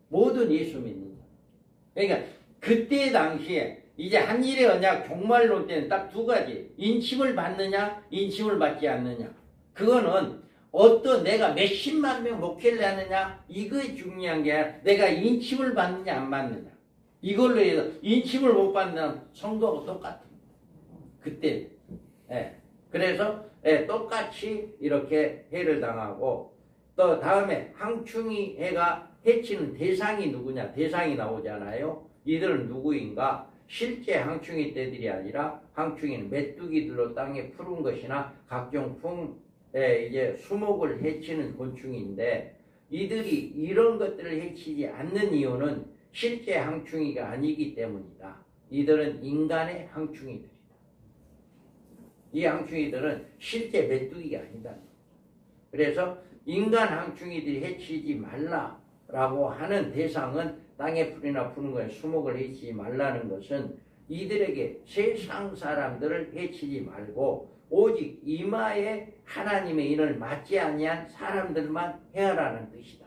모든 예수 믿는 사람. 그러니까 그때 당시에 이제 한일의 언약 종말론 때는 딱 두 가지. 인침을 받느냐 인침을 받지 않느냐. 그거는 어떤 내가 몇십만 명 목회를 하느냐 이거에 중요한 게 아니라 내가 인침을 받느냐 안 받느냐. 이걸로 해서 인침을 못 받는 성도하고 똑같은 그때. 그래서 똑같이 이렇게 해를 당하고 또 다음에 항충이 해가 해치는 대상이 누구냐. 대상이 나오잖아요. 이들은 누구인가. 실제 항충이 떼들이 아니라 항충이는 메뚜기들로 땅에 푸른 것이나 각종 이제 수목을 해치는 곤충인데 이들이 이런 것들을 해치지 않는 이유는 실제 항충이가 아니기 때문이다. 이들은 인간의 항충이들이다. 이 항충이들은 실제 메뚜기가 아니다. 그래서 인간 항충이들이 해치지 말라라고 하는 대상은 땅의 풀이나 푸는 것에 수목을 해치지 말라는 것은 이들에게 세상 사람들을 해치지 말고 오직 이마에 하나님의 인을 맞지 아니한 사람들만 해하라는 뜻이다.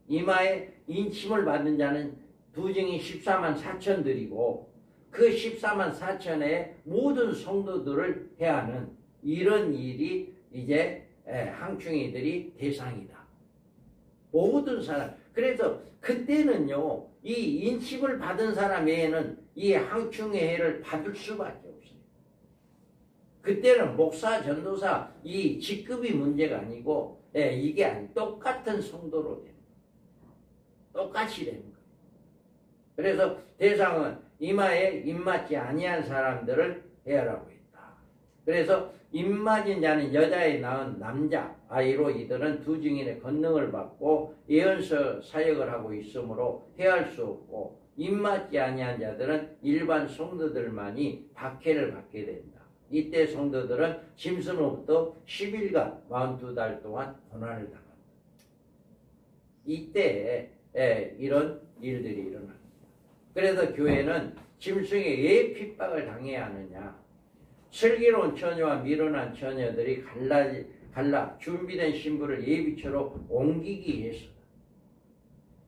이마에 인침을 받는 자는 두 증인 14만 4천들이고 그 14만 4천의 모든 성도들을 해하는 이런 일이 이제 항충이들이 대상이다. 모든 사람. 그래서 그때는요, 이 인칩을 받은 사람 외에는 이 항충의 해를 받을 수밖에 없어요. 그때는 목사, 전도사 이 직급이 문제가 아니고 이게 똑같은 성도로 되는 거예요. 똑같이 되는 거예요. 그래서 대상은 이마에 입맞지 아니한 사람들을 해하라고 했다. 그래서 입맞은 자는 여자에 낳은 남자 아이로 이들은 두 증인의 권능을 받고 예언서 사역을 하고 있으므로 해할 수 없고, 입맞지 아니한 자들은 일반 성도들만이 박해를 받게 된다. 이때 성도들은 짐승으로부터 10일간 42달 동안 고난을 당한다. 이때 이런 일들이 일어납니다. 그래서 교회는 짐승에 왜 핍박을 당해야 하느냐? 슬기로운 처녀와 미련한 처녀들이 갈라 준비된 신부를 예비처로 옮기기 위해서다.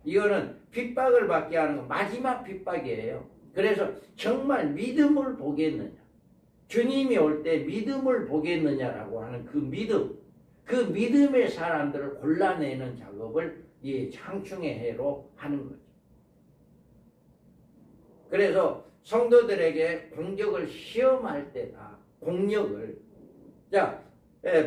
이거는 핍박을 받게 하는 건 마지막 핍박이에요. 그래서 정말 믿음을 보겠느냐, 주님이 올 때 믿음을 보겠느냐라고 하는 그 믿음, 그 믿음의 사람들을 골라내는 작업을 이 창충의 해로 하는 거죠. 그래서 성도들에게 공격을 시험할 때다. 공력을. 자,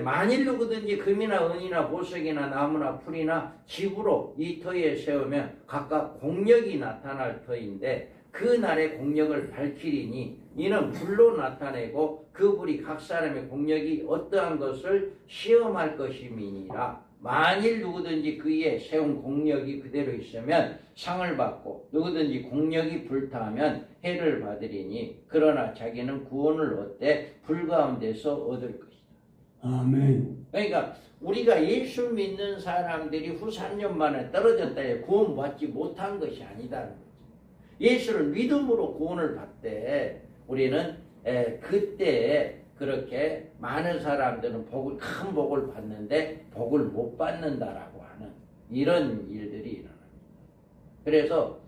만일 누구든지 금이나 은이나 보석이나 나무나 풀이나 집으로 이 터에 세우면 각각 공력이 나타날 터인데 그 날의 공력을 밝히리니 이는 불로 나타내고 그 불이 각 사람의 공력이 어떠한 것을 시험할 것임이니라. 만일 누구든지 그에 세운 공력이 그대로 있으면 상을 받고 누구든지 공력이 불타면 해를 받으리니 그러나 자기는 구원을 얻되 불 가운데서 얻을 것이다. 아멘. 그러니까 우리가 예수 믿는 사람들이 후 3년 만에 떨어졌다 해 구원받지 못한 것이 아니다는 거죠. 예수를 믿음으로 구원을 받되 우리는 그때 그렇게 많은 사람들은 큰 복을 받는데 복을 못 받는다라고 하는 이런 일들이 일어납니다. 그래서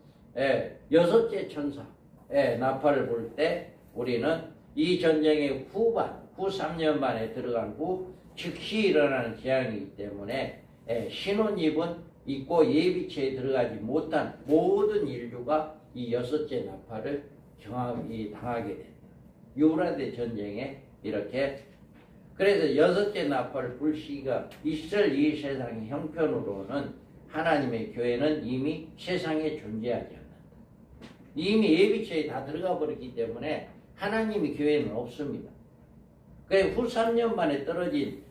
여섯째 천사 나팔을 불 때 우리는 이 전쟁의 후반, 후 3년 만에 들어간 후 즉시 일어나는 재앙이기 때문에 신혼입은 있고 예비체에 들어가지 못한 모든 인류가 이 여섯째 나팔을 당하게 됩니다. 유브라데 전쟁에 이렇게. 그래서 여섯째 나팔을 불 시기가 있을 이 세상의 형편으로는 하나님의 교회는 이미 세상에 존재하지 않는다. 이미 예비체에 다 들어가 버렸기 때문에 하나님의 교회는 없습니다. 그래서 후 3년 만에 떨어진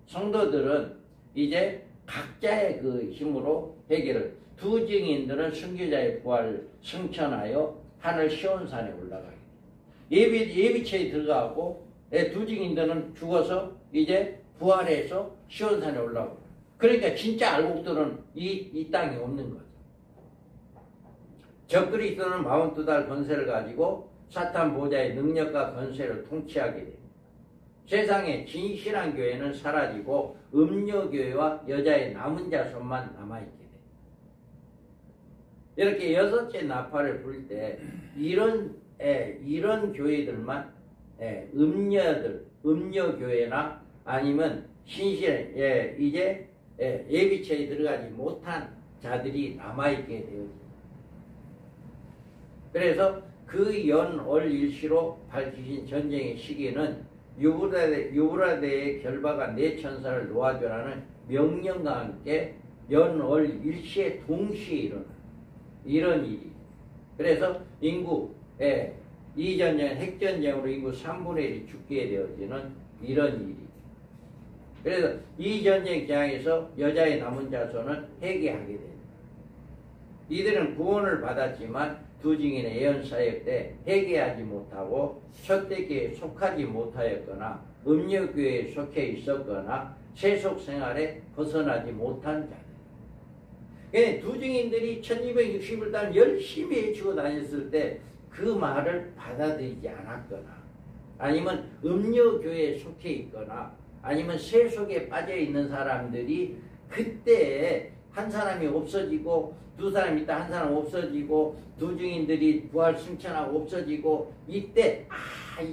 성도들은 이제 각자의 그 힘으로 해결을, 두 증인들은 순교자의 부활을 승천하여 하늘 시온산에 올라가게 됩니다. 예비체에 들어가고 두 증인들은 죽어서 이제 부활해서 시온산에 올라오고, 그러니까 진짜 알곡들은 이 땅에 없는 거죠. 적그리스도는 42달 권세를 가지고 사탄 보좌의 능력과 권세를 통치하게 됩니다. 세상에 진실한 교회는 사라지고 음녀교회와 여자의 남은 자손만 남아있게 됩니다. 이렇게 여섯째 나팔을 불 때 이런 교회들만 음녀교회나 아니면 신실한 이제 예비체에 들어가지 못한 자들이 남아있게 되어집니다. 그래서 그 연월 일시로 밝히신 전쟁의 시기는 유브라데의 결박한 네 천사를 놓아주라는 명령과 함께 연월 일시에 동시에 일어나는 이런 일이. 그래서 인구 이 전쟁 핵전쟁으로 인구 3분의 1이 죽게 되어지는 이런 일이. 그래서 이 전쟁 장에서 여자의 남은 자손은 회개하게 됩니다. 이들은 구원을 받았지만 두 증인의 예언 사역 때 회개하지 못하고 첫대교에 속하지 못하였거나 음녀교회에 속해 있었거나 세속 생활에 벗어나지 못한 자들. 두 증인들이 1260일 동안 열심히 외치고 다녔을 때 그 말을 받아들이지 않았거나 아니면 음녀교회에 속해 있거나 아니면 세속에 빠져 있는 사람들이 그때 한 사람이 없어지고 두 사람 있다 한 사람 없어지고 두 증인들이 부활 승천하고 없어지고 이때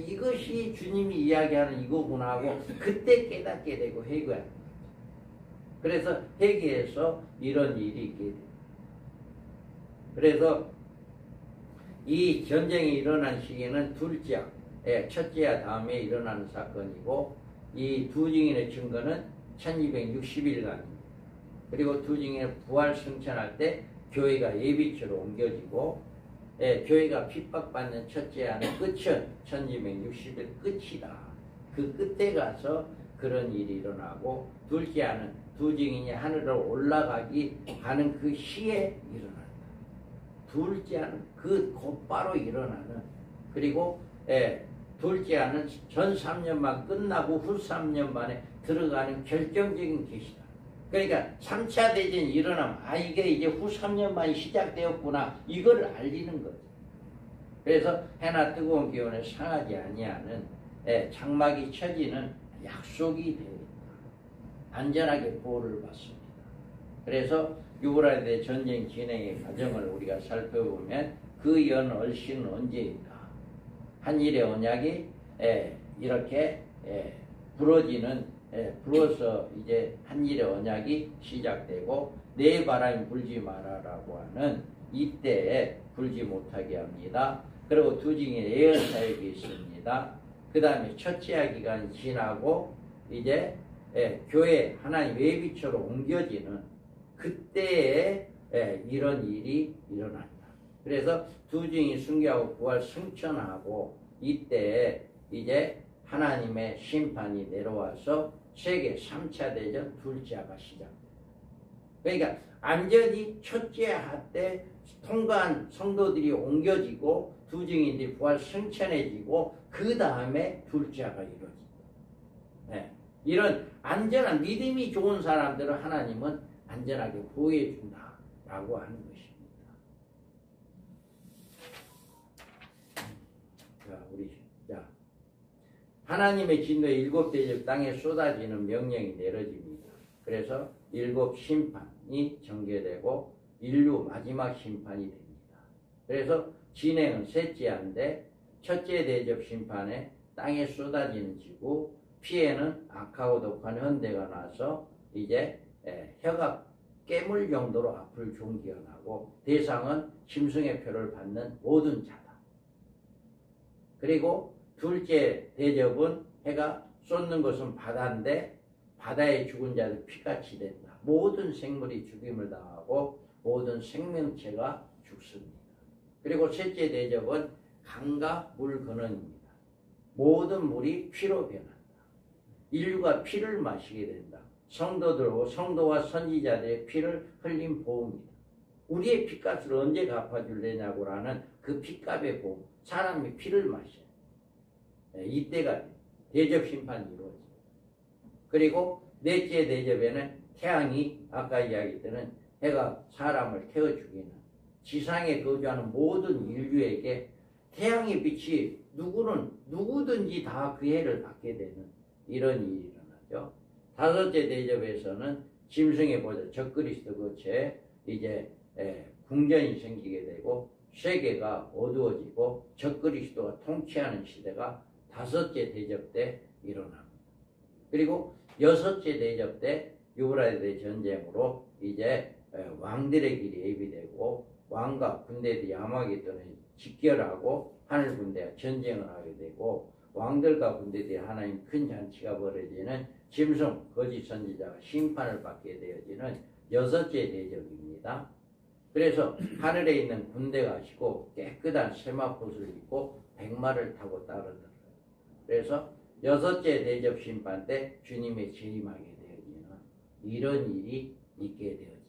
이것이 주님이 이야기하는 이거구나 하고 그때 깨닫게 되고 회개하는 거예요. 그래서 회개해서 이런 일이 있게 돼요. 그래서 이 전쟁이 일어난 시기는 둘째야, 첫째야 다음에 일어나는 사건이고, 이 두 증인의 증거는 1260일간입니다. 그리고 두 증인의 부활 승천할 때 교회가 예비처로 옮겨지고, 교회가 핍박받는 첫째 하는 끝은 1260일 끝이다. 그 끝에 가서 그런 일이 일어나고, 둘째 하는 두 증인이 하늘로 올라가기 하는 그 시에 일어난다. 둘째 하는 그 곧바로 일어나는, 그리고 둘째 하는 전 3년만 끝나고 후 3년 만에 들어가는 결정적인 계시다. 그러니까 3차 대전이 일어나면 이게 이제 후 3년 만에 시작되었구나, 이걸 알리는 거죠. 그래서 해나 뜨거운 기온에 상하지 아니하는 장막이 쳐지는 약속이 되어 있다. 안전하게 보호를 받습니다. 그래서 유브라데 전쟁 진행의 과정을 우리가 살펴보면 그 연 얼씨는 언제인가? 한일의 언약이 이렇게 불어서 이제 한일의 언약이 시작되고, 내 바람이 불지 마라라고 하는 이때에 불지 못하게 합니다. 그리고 두 증인의 예언 사역이 있습니다. 그 다음에 첫째야 기간이 지나고 이제 교회 하나님 예비처로 옮겨지는 그때에 이런 일이 일어난다. 그래서 두 증인이 순교하고 부활 승천하고, 이때에 이제 하나님의 심판이 내려와서 세계 3차 대전 둘째가 시작돼요. 그러니까 안전히 첫째 하 때 통과한 성도들이 옮겨지고 두 증인들이 부활 승천해지고, 그 다음에 둘째가 이루어진다. 이런 안전한 믿음이 좋은 사람들을 하나님은 안전하게 보호해 준다라고 하는 것입니다. 자, 하나님의 진노의 일곱 대접 땅에 쏟아지는 명령이 내려집니다. 그래서 일곱 심판이 전개되고 인류 마지막 심판이 됩니다. 그래서 진행은 셋째인데, 첫째 대접 심판에 땅에 쏟아지는 지구, 피해는 악하고 독한 현대가 나서 이제 혀가 깨물 정도로 앞을 종기어나고, 대상은 짐승의 표를 받는 모든 자다. 그리고 둘째 대접은 해가 쏟는 것은 바다인데, 바다에 죽은 자들 피같이 된다. 모든 생물이 죽임을 당하고 모든 생명체가 죽습니다. 그리고 셋째 대접은 강과 물 근원입니다. 모든 물이 피로 변한다. 인류가 피를 마시게 된다. 성도와 선지자들의 피를 흘린 보험이다. 우리의 피값을 언제 갚아줄래냐고 하는 그 피값의 보험. 사람이 피를 마셔요. 이때가 대접 심판이 이루어집니다. 그리고 넷째 대접에는 태양이 아까 이야기했던 해가 사람을 태워 죽이는, 지상에 거주하는 모든 인류에게 태양의 빛이 누구든지 다 그 해를 받게 되는 이런 일이 일어나죠. 다섯째 대접에서는 짐승의 보좌 적그리스도 거처에 이제 궁전이 생기게 되고, 세계가 어두워지고 적그리스도가 통치하는 시대가 다섯째 대접 때 일어납니다. 그리고 여섯째 대접 때 유브라데 전쟁으로 이제 왕들의 길이 예비되고, 왕과 군대들이 아마겟돈에 직결하고 하늘 군대가 전쟁을 하게 되고, 왕들과 군대들이 하나님 큰 잔치가 벌어지는 짐승 거짓 선지자가 심판을 받게 되어지는 여섯째 대접입니다. 그래서 하늘에 있는 군대가 하시고 깨끗한 세마포를 입고 백마를 타고 따르더라. 그래서 여섯째 대접 심판 때 주님의 재림하게 되어지는 이런 일이 있게 되어집니다.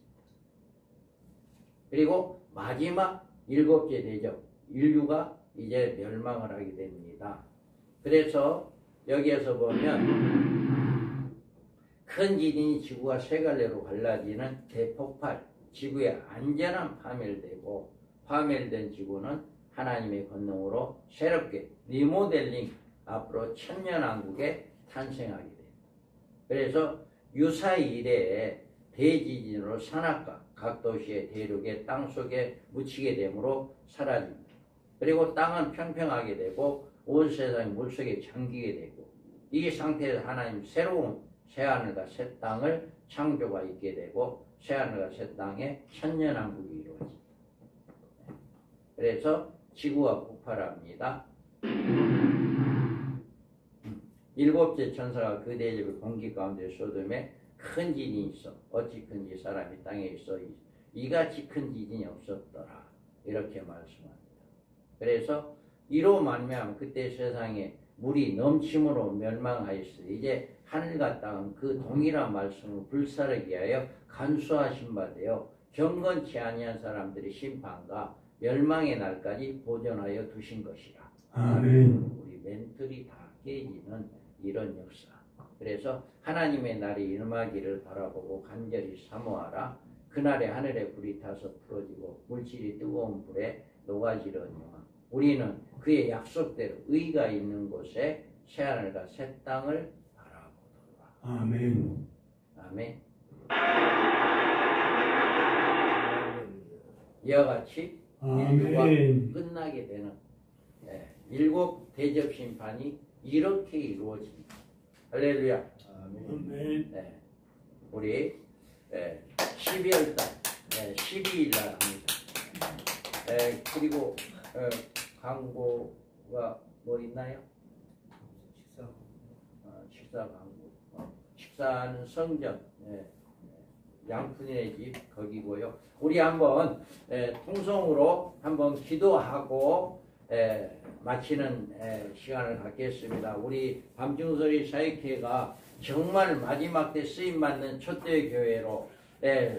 그리고 마지막 일곱째 대접, 인류가 이제 멸망을 하게 됩니다. 그래서 여기에서 보면 큰 지진이 지구가 세 갈래로 갈라지는 대폭발, 지구에 안전한 파멸되고, 파멸된 지구는 하나님의 권능으로 새롭게 리모델링, 앞으로 천년왕국에 탄생하게 됩니다. 그래서 유사히 이래에 대지진으로 산악과 각 도시의 대륙의 땅속에 묻히게 되므로 사라집니다. 그리고 땅은 평평하게 되고 온 세상이 물속에 잠기게 되고, 이 상태에서 하나님 새로운 새하늘과 새 땅을 창조가 있게 되고, 새하늘과 새 땅에 천년왕국이 이루어집니다. 그래서 지구가 폭발합니다. 일곱째 천사가 그 대접을 공기 가운데 쏟음에 큰 지진이 있어. 어찌 큰지 사람이 땅에 있어 이같이 큰 지진이 없었더라. 이렇게 말씀합니다. 그래서 이로 말미암아 그때 세상에 물이 넘침으로 멸망하였어. 이제 하늘과 땅은 그 동일한 말씀을 불사르게 하여 간수하신 바 되어 경건치 아니한 사람들의 심판과 멸망의 날까지 보존하여 두신 것이라. 아멘. 우리 멘틀이 다 깨지는 이런 역사. 그래서 하나님의 날이 임하기를 바라보고 간절히 사모하라. 그날에 하늘에 불이 타서 풀어지고 물질이 뜨거운 불에 녹아지려니와 우리는 그의 약속대로 의가 있는 곳에 새하늘과 새 땅을 바라보도록. 아멘. 아멘. 이와 같이 인류가 아멘. 끝나게 되는 일곱 대접 심판이 이렇게 이루어집니다. 할렐루야. 아멘. 네. 우리 12월달 12일 날 합니다. 그리고 광고가 뭐 있나요? 식사 광고. 식사는 성전 양푼이네 집 거기고요. 우리 한번 통성으로 한번 기도하고 마치는 시간을 갖겠습니다. 우리 밤중소리 사역회가 정말 마지막 때 쓰임받는 초대 교회로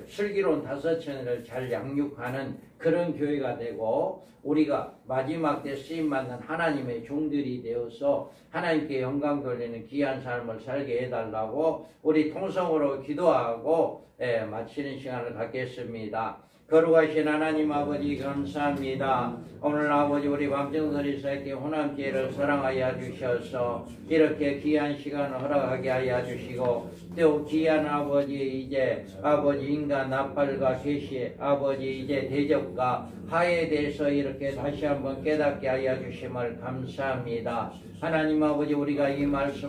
슬기로운 5천을 잘 양육하는 그런 교회가 되고 우리가 마지막 때 쓰임받는 하나님의 종들이 되어서 하나님께 영광 돌리는 귀한 삶을 살게 해달라고 우리 통성으로 기도하고 마치는 시간을 갖겠습니다. 거룩하신 하나님 아버지 감사합니다. 오늘 아버지 우리 밤중소리 사역회 호남교회를 사랑하여 주셔서 이렇게 귀한 시간을 허락하게 하여 주시고 또 귀한 아버지 이제 아버지 인간 나팔과 계시 아버지 이제 대접과 하에 대해서 이렇게 다시 한번 깨닫게 하여 주심을 감사합니다. 하나님 아버지 우리가 이 말씀